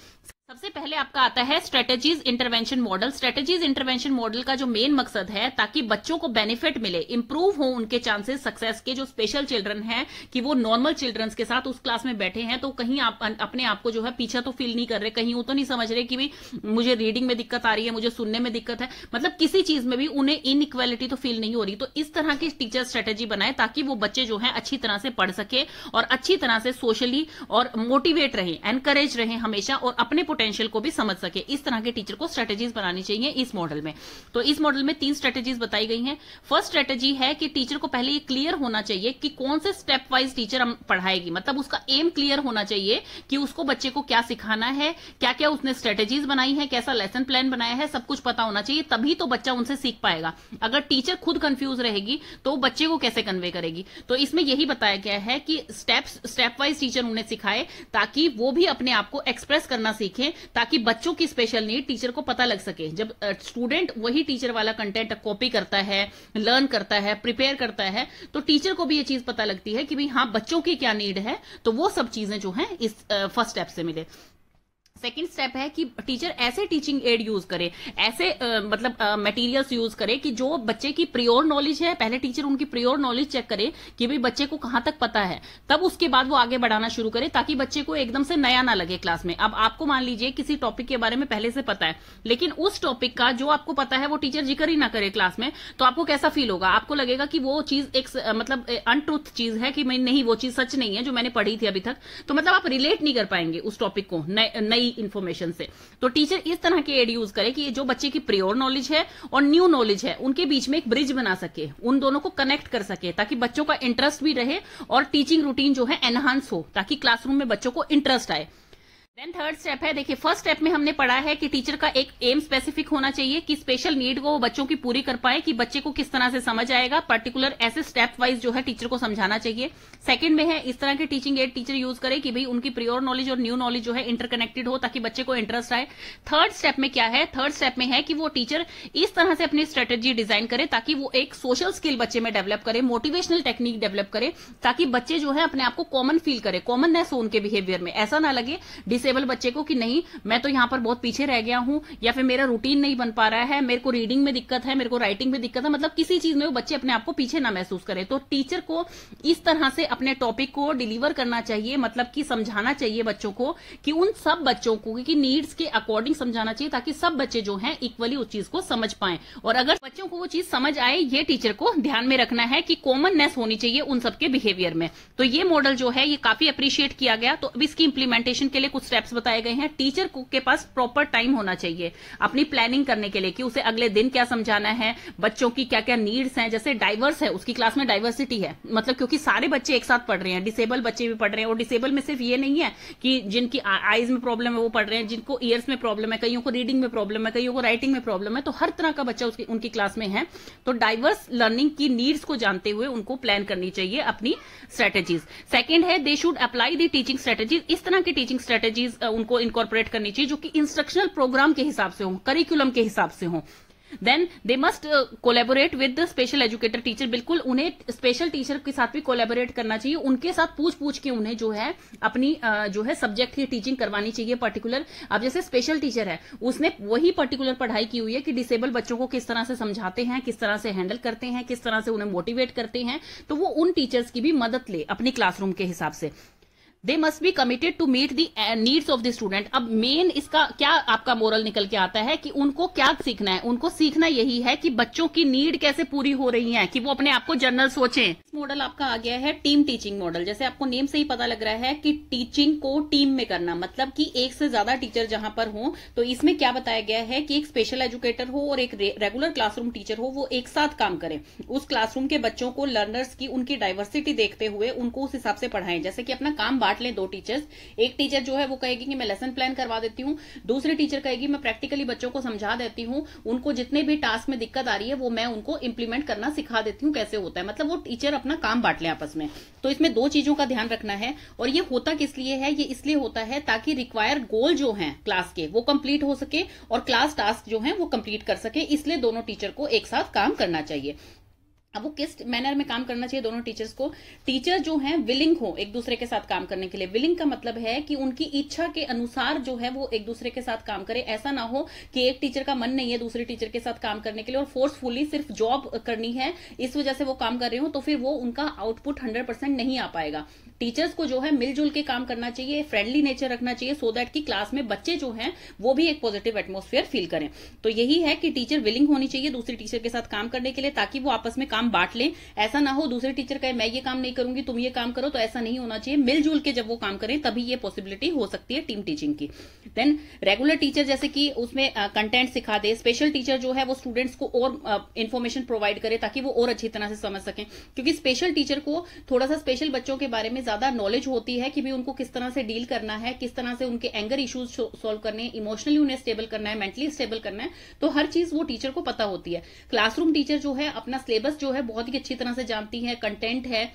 सबसे पहले आपका आता है strategies intervention model. Strategies intervention model का जो मेन मकसद है, ताकि बच्चों को बेनिफिट मिले, इंप्रूव हो उनके चांसेस सक्सेस के। जो स्पेशल चिल्ड्रन है कि वो नॉर्मल चिल्ड्रंस के साथ उस क्लास में बैठे हैं, तो कहीं आप अपने आप को जो है पीछा तो फील नहीं कर रहे, कहीं वो तो नहीं समझ रहे कि भाई मुझे रीडिंग में दिक्कत आ रही है, मुझे सुनने में दिक्कत है, मतलब किसी चीज में भी उन्हें इनइक्वालिटी तो फील नहीं हो रही। तो इस तरह की टीचर स्ट्रेटेजी बनाए ताकि वो बच्चे जो है अच्छी तरह से पढ़ सके और अच्छी तरह से सोशली और मोटिवेट रहे, एनकरेज रहे हमेशा, और अपने पोटेंशियल को भी समझ सके। इस तरह के टीचर को स्ट्रेटेजीज बनानी चाहिए इस मॉडल में। तो इस मॉडल में 3 स्ट्रेटेजीज बताई गई हैं। फर्स्ट स्ट्रेटेजी है कि टीचर को पहले ये क्लियर होना चाहिए कि कौन से स्टेप वाइज टीचर हम पढ़ाएगी, मतलब उसका एम क्लियर होना चाहिए कि उसको बच्चे को क्या सिखाना है, क्या क्या उसने स्ट्रेटेजीज बनाई है, कैसा लेसन प्लान बनाया है, सब कुछ पता होना चाहिए, तभी तो बच्चा उनसे सीख पाएगा। अगर टीचर खुद कंफ्यूज रहेगी तो बच्चे को कैसे कन्वे करेगी। तो इसमें यही बताया गया है कि स्टेप वाइज टीचर उन्हें सिखाए, ताकि वो भी अपने आप को एक्सप्रेस करना सीखें, ताकि बच्चों की स्पेशल नीड टीचर को पता लग सके। जब स्टूडेंट वही टीचर वाला कंटेंट कॉपी करता है, लर्न करता है, प्रिपेयर करता है, तो टीचर को भी ये चीज पता लगती है कि भाई हाँ बच्चों की क्या नीड है, तो वो सब चीजें जो हैं इस फर्स्ट स्टेप से मिले। सेकेंड स्टेप है कि टीचर ऐसे टीचिंग एड यूज करे, ऐसे मतलब मटेरियल्स यूज करे कि जो बच्चे की प्रियोर नॉलेज है, पहले टीचर उनकी प्रियोर नॉलेज चेक करे कि भाई बच्चे को कहां तक पता है, तब उसके बाद वो आगे बढ़ाना शुरू करे, ताकि बच्चे को एकदम से नया ना लगे क्लास में। अब आपको मान लीजिए किसी टॉपिक के बारे में पहले से पता है, लेकिन उस टॉपिक का जो आपको पता है वो टीचर जिक्र ही ना करे क्लास में, तो आपको कैसा फील होगा? आपको लगेगा कि वो चीज एक मतलब अनट्रूथ चीज है, कि नहीं वो चीज सच नहीं है जो मैंने पढ़ी थी अभी तक, तो मतलब आप रिलेट नहीं कर पाएंगे उस टॉपिक को नई इंफॉर्मेशन से। तो टीचर इस तरह के एड यूज करे कि जो बच्चे की प्रियोर नॉलेज है और न्यू नॉलेज है, उनके बीच में एक ब्रिज बना सके, उन दोनों को कनेक्ट कर सके, ताकि बच्चों का इंटरेस्ट भी रहे और टीचिंग रूटीन जो है एनहांस हो, ताकि क्लासरूम में बच्चों को इंटरेस्ट आए। देन थर्ड स्टेप है, देखिए फर्स्ट स्टेप में हमने पढ़ा है कि टीचर का एक एम स्पेसिफिक होना चाहिए कि स्पेशल नीड को वो बच्चों की पूरी कर पाए, कि बच्चे को किस तरह से समझ आएगा, पर्टिकुलर ऐसे स्टेप वाइज जो है टीचर को समझाना चाहिए। सेकंड में है इस तरह के टीचिंग एड टीचर यूज करे कि भाई उनकी प्रियोर नॉलेज और न्यू नॉलेज जो है इंटरकनेक्टेड हो, ताकि बच्चे को इंटरेस्ट आए। थर्ड स्टेप में क्या है, थर्ड स्टेप में है कि वो टीचर इस तरह से अपनी स्ट्रेटेजी डिजाइन करे ताकि वो एक सोशल स्किल बच्चे में डेवलप करे, मोटिवेशनल टेक्निक डेवलप करे, ताकि बच्चे जो है अपने आप को कॉमन फील करे, कॉमननेस हो उनके बिहेवियर में। ऐसा ना लगे डिसेबल बच्चे को कि नहीं मैं तो यहां पर बहुत पीछे रह गया हूं, या फिर मेरा रूटीन नहीं बन पा रहा है, मेरे को रीडिंग में दिक्कत है, मेरे को राइटिंग में दिक्कत है, मतलब किसी चीज में वो बच्चे अपने आप को पीछे ना महसूस करें। तो टीचर को इस तरह से अपने टॉपिक को डिलीवर करना चाहिए, मतलब कि समझाना चाहिए बच्चों को, कि उन सब बच्चों को की नीड्स के अकॉर्डिंग समझाना चाहिए, ताकि सब बच्चे जो हैं इक्वली उस चीज को समझ पाए। और अगर बच्चों को वो चीज समझ आए, ये टीचर को ध्यान में रखना है कि कॉमननेस होनी चाहिए उन सबके बिहेवियर में। तो ये मॉडल जो है ये काफी अप्रिशिएट किया गया। तो अब इसकी इंप्लीमेंटेशन के लिए कुछ स्टेप्स बताए गए हैं। टीचर के पास प्रॉपर टाइम होना चाहिए अपनी प्लानिंग करने के लिए, कि उसे अगले दिन क्या समझाना है, बच्चों की क्या क्या नीड्स हैं। जैसे डाइवर्स है, उसकी क्लास में डाइवर्सिटी है, मतलब क्योंकि सारे बच्चे एक साथ पढ़ रहे हैं, डिसेबल बच्चे भी पढ़ रहे हैं, और डिसेबल में सिर्फ ये नहीं है कि जिनकी आईज में प्रॉब्लम है वो पढ़ रहे हैं, जिनको ईयर्स में प्रॉब्लम है, कईयों को रीडिंग में प्रॉब्लम है, कईयों को राइटिंग में प्रॉब्लम है। तो हर तरह का बच्चा उनकी क्लास में है। तो डाइवर्स लर्निंग की नीड्स को जानते हुए उनको प्लान करनी चाहिए अपनी स्ट्रेटेजीज। सेकेंड है, they should apply the teaching strategies. इस तरह की टीचिंग स्ट्रेटेजीज उनको इनकॉर्पोरेट करनी चाहिए जो कि इंस्ट्रक्शनल प्रोग्राम के हिसाब से हो, करिकुलम के हिसाब से हो। Then they must collaborate with the special educator teacher. बिल्कुल उन्हें स्पेशल टीचर के साथ भी कोलैबोरेट करना चाहिए, उनके साथ पूछ के उन्हें जो है अपनी जो है सब्जेक्ट की टीचिंग करवानी चाहिए पर्टिकुलर। अब जैसे स्पेशल टीचर है, उसने वही पर्टिकुलर पढ़ाई की हुई है कि डिसेबल बच्चों को किस तरह से समझाते हैं, किस तरह से हैंडल करते हैं, किस तरह से उन्हें मोटिवेट करते हैं, तो वो उन टीचर्स की भी मदद ले अपनी क्लासरूम के हिसाब से। They must be committed to meet the needs of the student. अब मेन इसका क्या आपका मोरल निकल के आता है कि उनको क्या सीखना है, उनको सीखना यही है कि बच्चों की नीड कैसे पूरी हो रही है, कि वो अपने आप को जनरल सोचें। मॉडल आपका आ गया है टीम टीचिंग मॉडल। जैसे आपको नेम से ही पता लग रहा है कि टीचिंग को टीम में करना, मतलब कि एक से ज्यादा टीचर जहां पर हो। तो इसमें क्या बताया गया है कि एक स्पेशल एजुकेटर हो और एक रेगुलर क्लासरूम टीचर हो, वो एक साथ काम करें। उस क्लासरूम के बच्चों को, लर्नर्स की, उनकी डाइवर्सिटी देखते हुए उनको उस हिसाब से पढ़ाएं। जैसे कि अपना काम बांट लें दो टीचर्स। एक टीचर जो है वो कहेगी कि मैं लेसन प्लान करवा देती हूँ, दूसरी टीचर कहेगी मैं प्रैक्टिकली बच्चों को समझा देती हूँ, उनको जितने भी टास्क में दिक्कत आ रही है वो मैं उनको इंप्लीमेंट करना सिखा देती हूँ कैसे होता है। मतलब वो टीचर अपना काम बांट ले आपस में। तो इसमें दो चीजों का ध्यान रखना है। और ये होता किस लिए है? ये इसलिए होता है ताकि रिक्वायर्ड गोल जो है क्लास के वो कंप्लीट हो सके और क्लास टास्क जो है वो कंप्लीट कर सके। इसलिए दोनों टीचर को एक साथ काम करना चाहिए। अब वो किस मैनर में काम करना चाहिए दोनों टीचर्स को? टीचर जो हैं विलिंग हो एक दूसरे के साथ काम करने के लिए। विलिंग का मतलब है कि उनकी इच्छा के अनुसार जो है वो एक दूसरे के साथ काम करे। ऐसा ना हो कि एक टीचर का मन नहीं है दूसरे टीचर के साथ काम करने के लिए और फोर्सफुली सिर्फ जॉब करनी है इस वजह से वो काम कर रहे हो, तो फिर वो उनका आउटपुट 100% नहीं आ पाएगा। टीचर्स को जो है मिलजुल के काम करना चाहिए, फ्रेंडली नेचर रखना चाहिए, सो दैट कि क्लास में बच्चे जो हैं वो भी एक पॉजिटिव एटमॉस्फेयर फील करें। तो यही है कि टीचर विलिंग होनी चाहिए दूसरे टीचर के साथ काम करने के लिए, ताकि वो आपस में काम बांट लें। ऐसा ना हो दूसरे टीचर कहे मैं ये काम नहीं करूंगी तुम ये काम करो, तो ऐसा नहीं होना चाहिए। मिलजुल के जब वो काम करें तभी ये पॉसिबिलिटी हो सकती है टीम टीचिंग की। देन रेगुलर टीचर जैसे कि उसमें कंटेंट सिखा दे। स्पेशल टीचर जो है वो स्टूडेंट्स को और इन्फॉर्मेशन प्रोवाइड करे ताकि वो और अच्छी तरह से समझ सकें, क्योंकि स्पेशल टीचर को थोड़ा सा स्पेशल बच्चों के बारे में ज्यादा नॉलेज होती है कि भी उनको किस तरह से डील करना है, किस तरह से उनके एंगर इश्यूज सॉल्व करने हैं, इमोशनली उन्हें स्टेबल करना है, मेंटली स्टेबल करना है। तो हर चीज वो टीचर को पता होती है। क्लासरूम टीचर जो है अपना सिलेबस जो है बहुत ही अच्छी तरह से जानती है, कंटेंट है,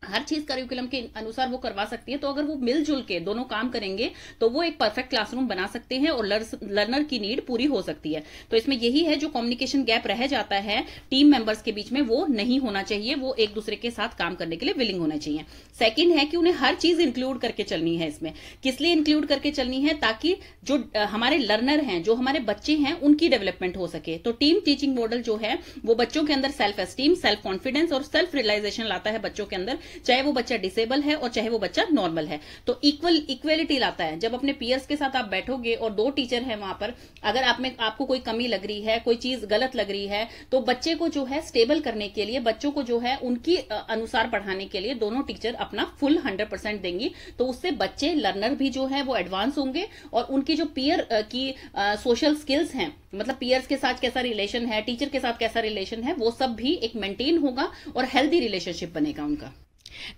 हर चीज करिकुलम के अनुसार वो करवा सकती है। तो अगर वो मिलजुल के दोनों काम करेंगे तो वो एक परफेक्ट क्लासरूम बना सकते हैं और लर्नर की नीड पूरी हो सकती है। तो इसमें यही है जो कम्युनिकेशन गैप रह जाता है टीम मेंबर्स के बीच में, वो नहीं होना चाहिए। वो एक दूसरे के साथ काम करने के लिए विलिंग होना चाहिए। सेकेंड है कि उन्हें हर चीज इंक्लूड करके चलनी है। इसमें किस लिए इंक्लूड करके चलनी है? ताकि जो हमारे लर्नर हैं, जो हमारे बच्चे हैं, उनकी डेवलपमेंट हो सके। तो टीम टीचिंग मॉडल जो है वो बच्चों के अंदर सेल्फ एस्टीम, सेल्फ कॉन्फिडेंस और सेल्फ रियलाइजेशन लाता है बच्चों के अंदर, चाहे वो बच्चा डिसेबल है और चाहे वो बच्चा नॉर्मल है। तो इक्वलिटी लाता है। जब अपने पीयर्स के साथ आप बैठोगे और दो टीचर हैं वहां पर, अगर आपको कोई कमी लग रही है, कोई चीज गलत लग रही है, तो बच्चे को जो है स्टेबल करने के लिए, बच्चों को जो है उनकी अनुसार पढ़ाने के लिए दोनों टीचर अपना फुल 100% देंगी। तो उससे बच्चे, लर्नर भी जो है वो एडवांस होंगे और उनकी जो पीयर की सोशल स्किल्स हैं, मतलब पीयर्स के साथ कैसा रिलेशन है, टीचर के साथ कैसा रिलेशन है, वो सब भी एक मेंटेन होगा और हेल्दी रिलेशनशिप बनेगा उनका।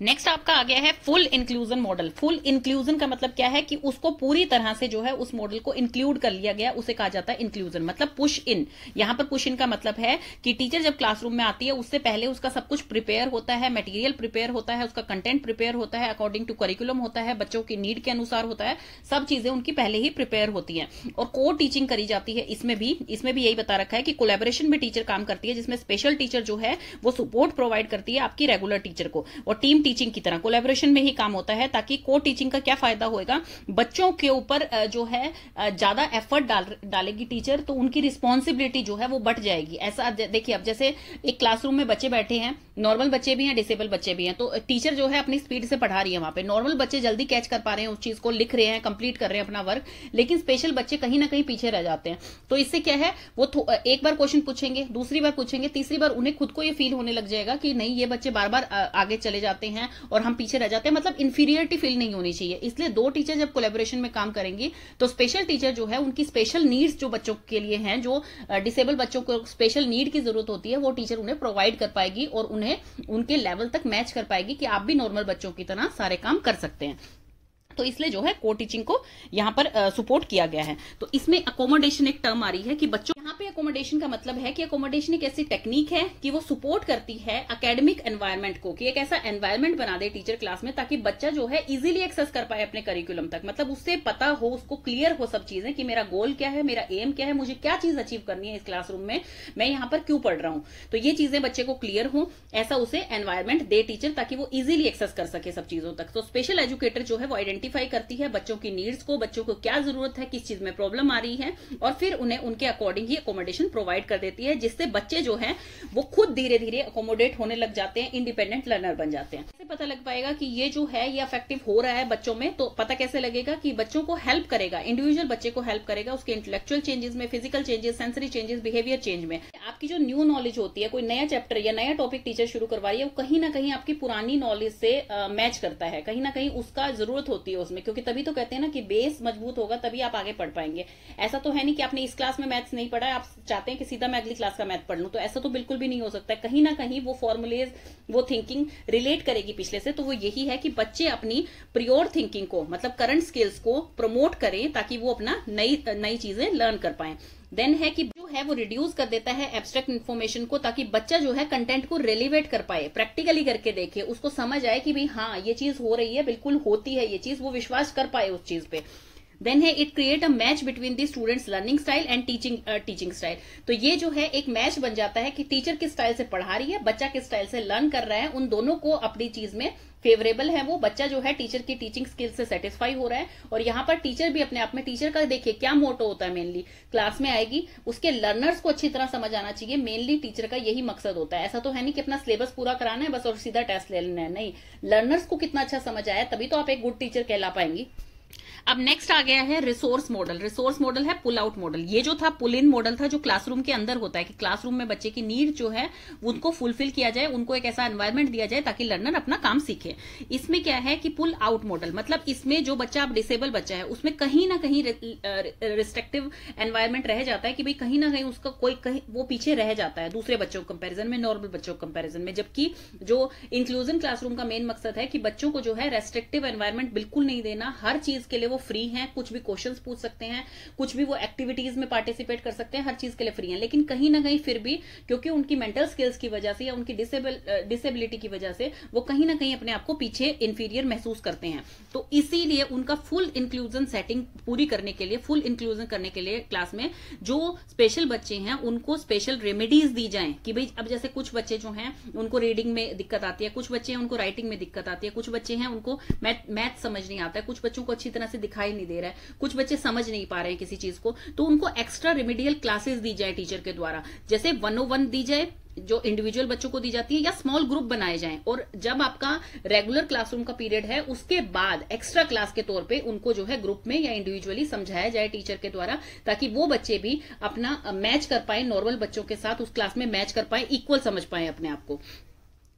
नेक्स्ट आपका आ गया है full inclusion model. Full inclusion का मतलब क्या है कि उसको पूरी तरह से जो है उस मॉडल को इंक्लूड कर लिया गया, उसे कहा जाता है इंक्लूजन। मतलब पुश इन। यहां पर पुश इन का मतलब है कि टीचर जब क्लासरूम में आती है उससे पहले उसका सब कुछ प्रिपेयर होता है, मटेरियल प्रिपेयर होता है, उसका कंटेंट प्रिपेयर होता है, अकॉर्डिंग टू करिकुलम होता है, बच्चों की नीड के अनुसार होता है, सब चीजें उनकी पहले ही प्रिपेयर होती है। और को टीचिंग करी जाती है। इसमें भी यही बता रखा है कि कोलैबोरेशन में टीचर काम करती है, जिसमें स्पेशल टीचर जो है वो सपोर्ट प्रोवाइड करती है आपकी रेगुलर टीचर को, और टीम टीचिंग की तरह कोलैबोरेशन में ही काम होता है। ताकि को टीचिंग का क्या फायदा होएगा, बच्चों के ऊपर जो है ज्यादा एफर्ट डालेगी टीचर, तो उनकी रिस्पॉन्सिबिलिटी जो है वो बढ़ जाएगी। ऐसा देखिए, अब जैसे एक क्लासरूम में बच्चे बैठे हैं, नॉर्मल बच्चे भी हैं, डिसेबल बच्चे भी हैं, तो टीचर जो है अपनी स्पीड से पढ़ा रही है। वहां पे नॉर्मल बच्चे जल्दी कैच कर पा रहे हैं, उस चीज को लिख रहे हैं, कंप्लीट कर रहे हैं अपना वर्क, लेकिन स्पेशल बच्चे कहीं ना कहीं पीछे रह जाते हैं। तो इससे क्या है, वो एक बार क्वेश्चन पूछेंगे, दूसरी बार पूछेंगे, तीसरी बार उन्हें खुद को ये फील होने लग जाएगा कि नहीं, ये बच्चे बार बार आगे चले जाते हैं और हम पीछे रह जाते हैं। मतलब इंफीरियरिटी फील नहीं होनी चाहिए। इसलिए दो टीचर जब कोलैबोरेशन में काम करेंगी तो स्पेशल टीचर जो है उनकी स्पेशल नीड्स जो बच्चों के लिए हैं, जो डिसेबल बच्चों को स्पेशल नीड की जरूरत होती है, वो टीचर उन्हें प्रोवाइड कर पाएगी और उन्हें उनके लेवल तक मैच कर पाएगी कि आप भी नॉर्मल बच्चों की तरह सारे काम कर सकते हैं। तो इसलिए जो है को टीचिंग को यहाँ पर सपोर्ट किया गया है। तो इसमें अकोमोडेशन एक टर्म आ रही है कि बच्चों, यहाँ पे अकोमोडेशन का मतलब है कि अकोमोडेशन एक ऐसी टेक्निक है कि वो सपोर्ट करती है एकेडमिक एनवायरनमेंट को, कि एक ऐसा एनवायरनमेंट बना दे टीचर क्लास में ताकि बच्चा जो है इजीली एक्सेस कर पाए अपने करिकुलम तक। मतलब उससे पता हो, उसको क्लियर हो सब चीजें कि मेरा गोल क्या है, मेरा एम क्या है, मुझे क्या चीज अचीव करनी है इस क्लासरूम में, मैं यहाँ पर क्यों पढ़ रहा हूँ। तो ये चीजें बच्चे को क्लियर हो, ऐसा उसे एनवायरनमेंट दे टीचर ताकि वो इजीली एक्सेस कर सके सब चीजों तक। तो स्पेशल एजुकेटर जो है वो आइडेंटिफाई करती है बच्चों की नीड्स को, बच्चों को क्या जरूरत है, किस चीज में प्रॉब्लम आ रही है, और फिर उन्हें उनके अकॉर्डिंग ही अकोमोडेशन प्रोवाइड कर देती है, जिससे बच्चे जो हैं वो खुद धीरे धीरे अकोमोडेट होने लग जाते हैं, इंडिपेंडेंट लर्नर बन जाते हैं। पता लग पाएगा कि ये जो है ये इफेक्टिव हो रहा है बच्चों में? तो पता कैसे लगेगा कि बच्चों को हेल्प करेगा, इंडिविजुअल बच्चे को हेल्प करेगा उसके इंटेलेक्चुअल चेंजेस में, physical changes, sensory changes, behaviour change में। आपकी जो न्यू नॉलेज होती है, कोई नया चैप्टर या नया टॉपिक टीचर शुरू करवा रही है, वो कहीं ना कहीं आपकी पुरानी नॉलेज से मैच करता है, कहीं ना कहीं उसका जरूरत होती है उसमें, क्योंकि तभी तो कहते हैं ना कि बेस मजबूत होगा तभी आप आगे पढ़ पाएंगे। ऐसा तो है नहीं कि आपने इस क्लास में मैथ्स नहीं पढ़ा है, आप चाहते हैं कि सीधा मैं अगली क्लास का मैथ पढ़ लूं, तो ऐसा तो बिल्कुल भी नहीं हो सकता है। कहीं ना कहीं वो फॉर्मुलेज, वो थिंकिंग रिलेट करेगी पिछले से। तो वो यही है कि बच्चे अपनी प्रियोर थिंकिंग को, मतलब करंट स्किल्स को प्रमोट करें ताकि वो अपना नई चीजें लर्न कर पाए। देन है कि जो है वो रिड्यूस कर देता है एब्स्ट्रैक्ट इन्फॉर्मेशन को, ताकि बच्चा जो है कंटेंट को रिलेवेट कर पाए, प्रैक्टिकली करके देखे, उसको समझ आए कि भाई हाँ ये चीज हो रही है, बिल्कुल होती है ये चीज, वो विश्वास कर पाए उस चीज पे। देन है it create a match between the students learning style and teaching style. तो ये जो है एक मैच बन जाता है कि टीचर किस स्टाइल से पढ़ा रही है, बच्चा किस स्टाइल से लर्न कर रहा है, उन दोनों को अपनी चीज में फेवरेबल है। वो बच्चा जो है टीचर की टीचिंग स्किल से सेटिस्फाई हो रहा है, और यहाँ पर टीचर भी अपने आप में, टीचर का देखिए क्या मोटो होता है, मेनली क्लास में आएगी उसके लर्नर्स को अच्छी तरह समझ आना चाहिए, मेनली टीचर का यही मकसद होता है। ऐसा तो है नहीं कि अपना सिलेबस पूरा कराना है बस और सीधा टेस्ट ले लेना है, नहीं, लर्नर्स को कितना अच्छा समझ आया तभी तो आप एक गुड टीचर कहला पाएंगी। अब नेक्स्ट आ गया है रिसोर्स मॉडल। रिसोर्स मॉडल है पुल आउट मॉडल। ये जो था पुल इन मॉडल था जो क्लासरूम के अंदर होता है, कि क्लासरूम में बच्चे की नीड जो है उनको फुलफिल किया जाए, उनको एक ऐसा एनवायरमेंट दिया जाए ताकि लर्नर अपना काम सीखे। इसमें क्या है कि पुल आउट मॉडल, मतलब इसमें जो बच्चा अब डिसेबल बच्चा है उसमें कहीं ना कहीं रिस्ट्रिक्टिव एनवायरमेंट रह जाता है, कि भाई कहीं ना कहीं उसका कहीं वो पीछे रह जाता है दूसरे बच्चों के कंपेरिजन में, नॉर्मल बच्चों के कंपेरिजन में। जबकि जो इंक्लूजन क्लासरूम का मेन मकसद है कि बच्चों को जो है रेस्ट्रिक्टिव एनवायरमेंट बिल्कुल नहीं देना, हर चीज के लिए वो फ्री है, कुछ भी क्वेश्चंस पूछ सकते हैं, कुछ भी वो एक्टिविटीज में पार्टिसिपेट कर सकते हैं, हर चीज के लिए फ्री है। लेकिन कहीं ना कहीं फिर भी क्योंकि उनकी मेंटल स्किल्स की वजह से या उनकी डिसेबिलिटी की वजह से वो कहीं ना कहीं अपने आप को पीछे इंफीरियर महसूस करते हैं। तो इसीलिए उनका फुल इंक्लूजन सेटिंग पूरी करने के लिए, फुल इंक्लूजन करने के लिए क्लास में जो स्पेशल बच्चे हैं उनको स्पेशल रेमेडीज दी जाएं, कि भाई अब जैसे कुछ बच्चे जो हैं उनको रीडिंग में दिक्कत आती है, कुछ बच्चे हैं उनको राइटिंग में दिक्कत आती है, कुछ बच्चे हैं उनको मैथ समझ नहीं आता है, कुछ बच्चों को अच्छी तरह से दिखाई नहीं दे रहा है, कुछ बच्चे समझ नहीं पा रहे हैं किसी चीज को, तो उनको एक्स्ट्रा रेमेडियल क्लासेस दी जाए टीचर के द्वारा। जैसे 101 दी जाए जो इंडिविजुअल बच्चों को दी जाती है, या स्मॉल ग्रुप बनाए जाएं, और जब आपका रेगुलर क्लासरूम का पीरियड है उसके बाद एक्स्ट्रा क्लास के तौर पे उनको जो है ग्रुप में या इंडिविजुअली समझाया जाए टीचर के द्वारा, ताकि वो बच्चे भी अपना मैच कर पाए नॉर्मल बच्चों के साथ, उस क्लास में मैच कर पाए, इक्वल समझ पाए अपने आप को।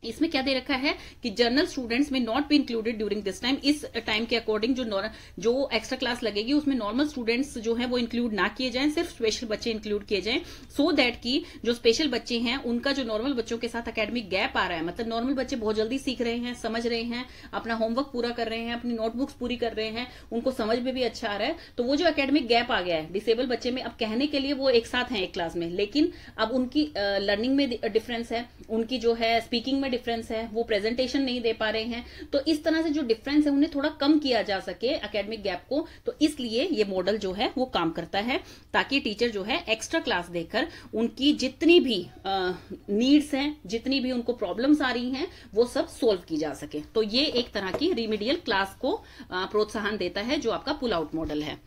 इसमें क्या दे रखा है कि जनरल स्टूडेंट्स में not be included during this time. इस टाइम के अकॉर्डिंग जो एक्स्ट्रा क्लास लगेगी उसमें नॉर्मल स्टूडेंट्स जो है वो इंक्लूड ना किए जाएं, सिर्फ स्पेशल बच्चे इंक्लूड किए जाएं, सो दैट कि जो स्पेशल बच्चे हैं उनका जो नॉर्मल बच्चों के साथ एकेडमिक गैप आ रहा है, मतलब नॉर्मल बच्चे बहुत जल्दी सीख रहे हैं, समझ रहे हैं, अपना होमवर्क पूरा कर रहे हैं, अपनी नोटबुक्स पूरी कर रहे हैं, उनको समझ में भी अच्छा आ रहा है, तो वो जो एकेडमिक गैप आ गया है डिसेबल बच्चे में, अब कहने के लिए वो एक साथ हैं एक क्लास में, लेकिन अब उनकी लर्निंग में डिफरेंस है, उनकी जो है स्पीकिंग में डिफरेंस है, वो प्रेजेंटेशन नहीं दे पा रहे हैं, तो इस तरह से जो डिफरेंस है उन्हें थोड़ा कम किया जा सके एकेडमिक गैप को। तो इसलिए ये मॉडल जो है वो काम करता है, ताकि टीचर जो है एक्स्ट्रा क्लास देकर उनकी जितनी भी नीड्स हैं, जितनी भी उनको प्रॉब्लम्स आ रही हैं, वो सब सोल्व की जा सके। तो ये एक तरह की रिमीडियल क्लास को प्रोत्साहन देता है, जो आपका पुल आउट मॉडल है।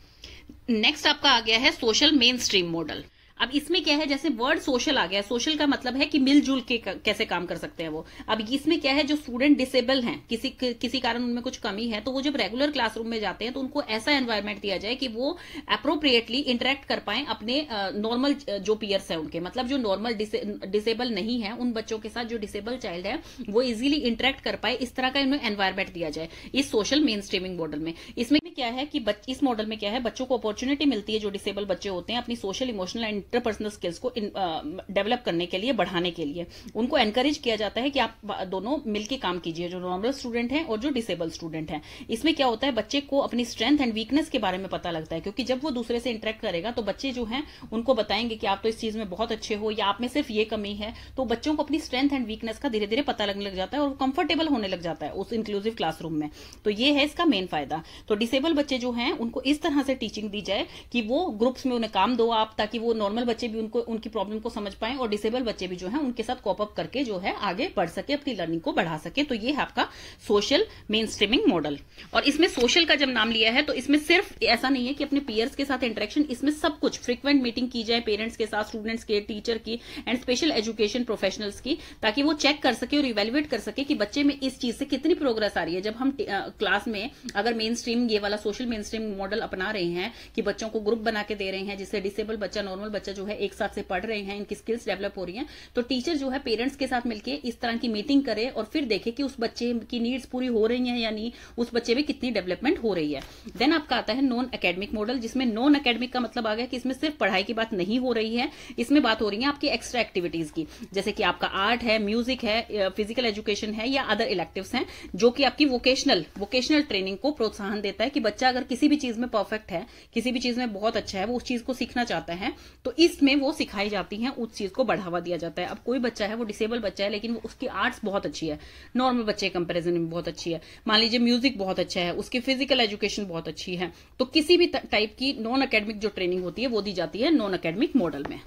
नेक्स्ट आपका आ गया है सोशल मेन स्ट्रीम मॉडल। अब इसमें क्या है, जैसे वर्ड सोशल आ गया, सोशल का मतलब है कि मिलजुल के कैसे काम कर सकते हैं वो। अब इसमें क्या है, जो स्टूडेंट डिसेबल हैं, किसी कारण उनमें कुछ कमी है, तो वो जब रेगुलर क्लासरूम में जाते हैं तो उनको ऐसा एनवायरनमेंट दिया जाए कि वो अप्रोप्रिएटली इंटरेक्ट कर पाए अपने नॉर्मल जो पीयर्स है उनके, मतलब जो नॉर्मल डिसेबल नहीं है उन बच्चों के साथ जो डिसेबल चाइल्ड है वो इजिली इंटरेक्ट कर पाए, इस तरह का इन्हें एनवायरनमेंट दिया जाए इस सोशल मेन स्ट्रीमिंग मॉडल में। इसमें क्या है कि इस मॉडल में क्या है, बच्चों को अपॉर्चुनिटी मिलती है, जो डिसेबल बच्चे होते हैं, अपनी social, emotional and interpersonal skills को डेवलप करने के लिए, बढ़ाने के लिए उनको एनकरेज किया जाता है कि आप दोनों मिलकर काम कीजिए, जो नॉर्मल स्टूडेंट हैं और जो डिसेबल स्टूडेंट हैं। इसमें क्या होता है, बच्चे को अपनी स्ट्रेंथ एंड वीकनेस के बारे में पता लगता है, क्योंकि जब वो दूसरे से इंटरेक्ट करेगा तो बच्चे जो हैं उनको बताएंगे कि आप तो इस चीज में बहुत अच्छे हो, या आप में सिर्फ ये कमी है, तो बच्चों को अपनी स्ट्रेंथ एंड वीकनेस का धीरे धीरे पता लगने लग जाता है और वो कंफर्टेबल होने लग जाता है उस इंक्लूसिव क्लासरूम में। तो ये है इसका मेन फायदा। तो डिसेबल बच्चे जो हैं उनको इस तरह से टीचिंग दी जाए कि वो ग्रुप्स में उन्हें काम दो आप, ताकि वो नॉर्मल नॉर्मल बच्चे भी उनको उनकी प्रॉब्लम को समझ पाए और डिसेबल बच्चे भी जो है उनके साथ कॉप अप करके जो है आगे बढ़ सके, अपनी लर्निंग को बढ़ा सके। तो ये है आपका सोशल मेन स्ट्रीमिंग मॉडल। और इसमें सोशल का जब नाम लिया है तो इसमें सिर्फ ऐसा नहीं है कि अपने पीयर्स के साथ इंटरेक्शन, इसमें सब कुछ, फ्रीक्वेंट मीटिंग की जाए पेरेंट्स के साथ, स्टूडेंट्स के, टीचर की एंड स्पेशल एजुकेशन प्रोफेशनल्स की, ताकि वो चेक कर सके और इवेल्युएट कर सके कि बच्चे में इस चीज से कितनी प्रोग्रेस आ रही है। जब हम क्लास में अगर मेन स्ट्रीम ये वाला सोशल मेन स्ट्रीम मॉडल अपना रहे हैं कि बच्चों को ग्रुप बना के दे रहे हैं जिससे डिसेबल बच्चा नॉर्मल बच्चा जो है एक साथ से पढ़ रहे हैं, इनकी स्किल्स डेवलप हो रही हैं, तो टीचर जो है पेरेंट्स के साथ मिलकर इस तरह की मीटिंग करे और फिर देखे कि उस बच्चे की नीड्स पूरी हो रही हैं या नहीं, उस बच्चे में कितनी डेवलपमेंट हो रही है। देन आपका आता है नॉन एकेडमिक मॉडल, जिसमें नॉन एकेडमिक का मतलब आ गया कि इसमें सिर्फ पढ़ाई की बात नहीं हो रही है, इसमें बात हो रही है आपकी एक्स्ट्रा एक्टिविटीज की, जैसे कि आपका आर्ट है, म्यूजिक है, फिजिकल एजुकेशन है या अदर इलेक्टिव्स हैं, जो कि आपकी वोकेशनल ट्रेनिंग को प्रोत्साहन देता है कि बच्चा अगर किसी भी चीज में परफेक्ट है, किसी भी चीज में बहुत अच्छा है, वो उस चीज को सीखना चाहता है, तो इसमें वो सिखाई जाती हैं, उस चीज को बढ़ावा दिया जाता है। अब कोई बच्चा है वो डिसेबल बच्चा है लेकिन उसकी आर्ट्स बहुत अच्छी है, नॉर्मल बच्चे के कंपैरिजन में बहुत अच्छी है, मान लीजिए म्यूजिक बहुत अच्छा है, उसकी फिजिकल एजुकेशन बहुत अच्छी है, तो किसी भी टाइप की नॉन एकेडमिक जो ट्रेनिंग होती है वो दी जाती है नॉन एकेडमिक मॉडल में।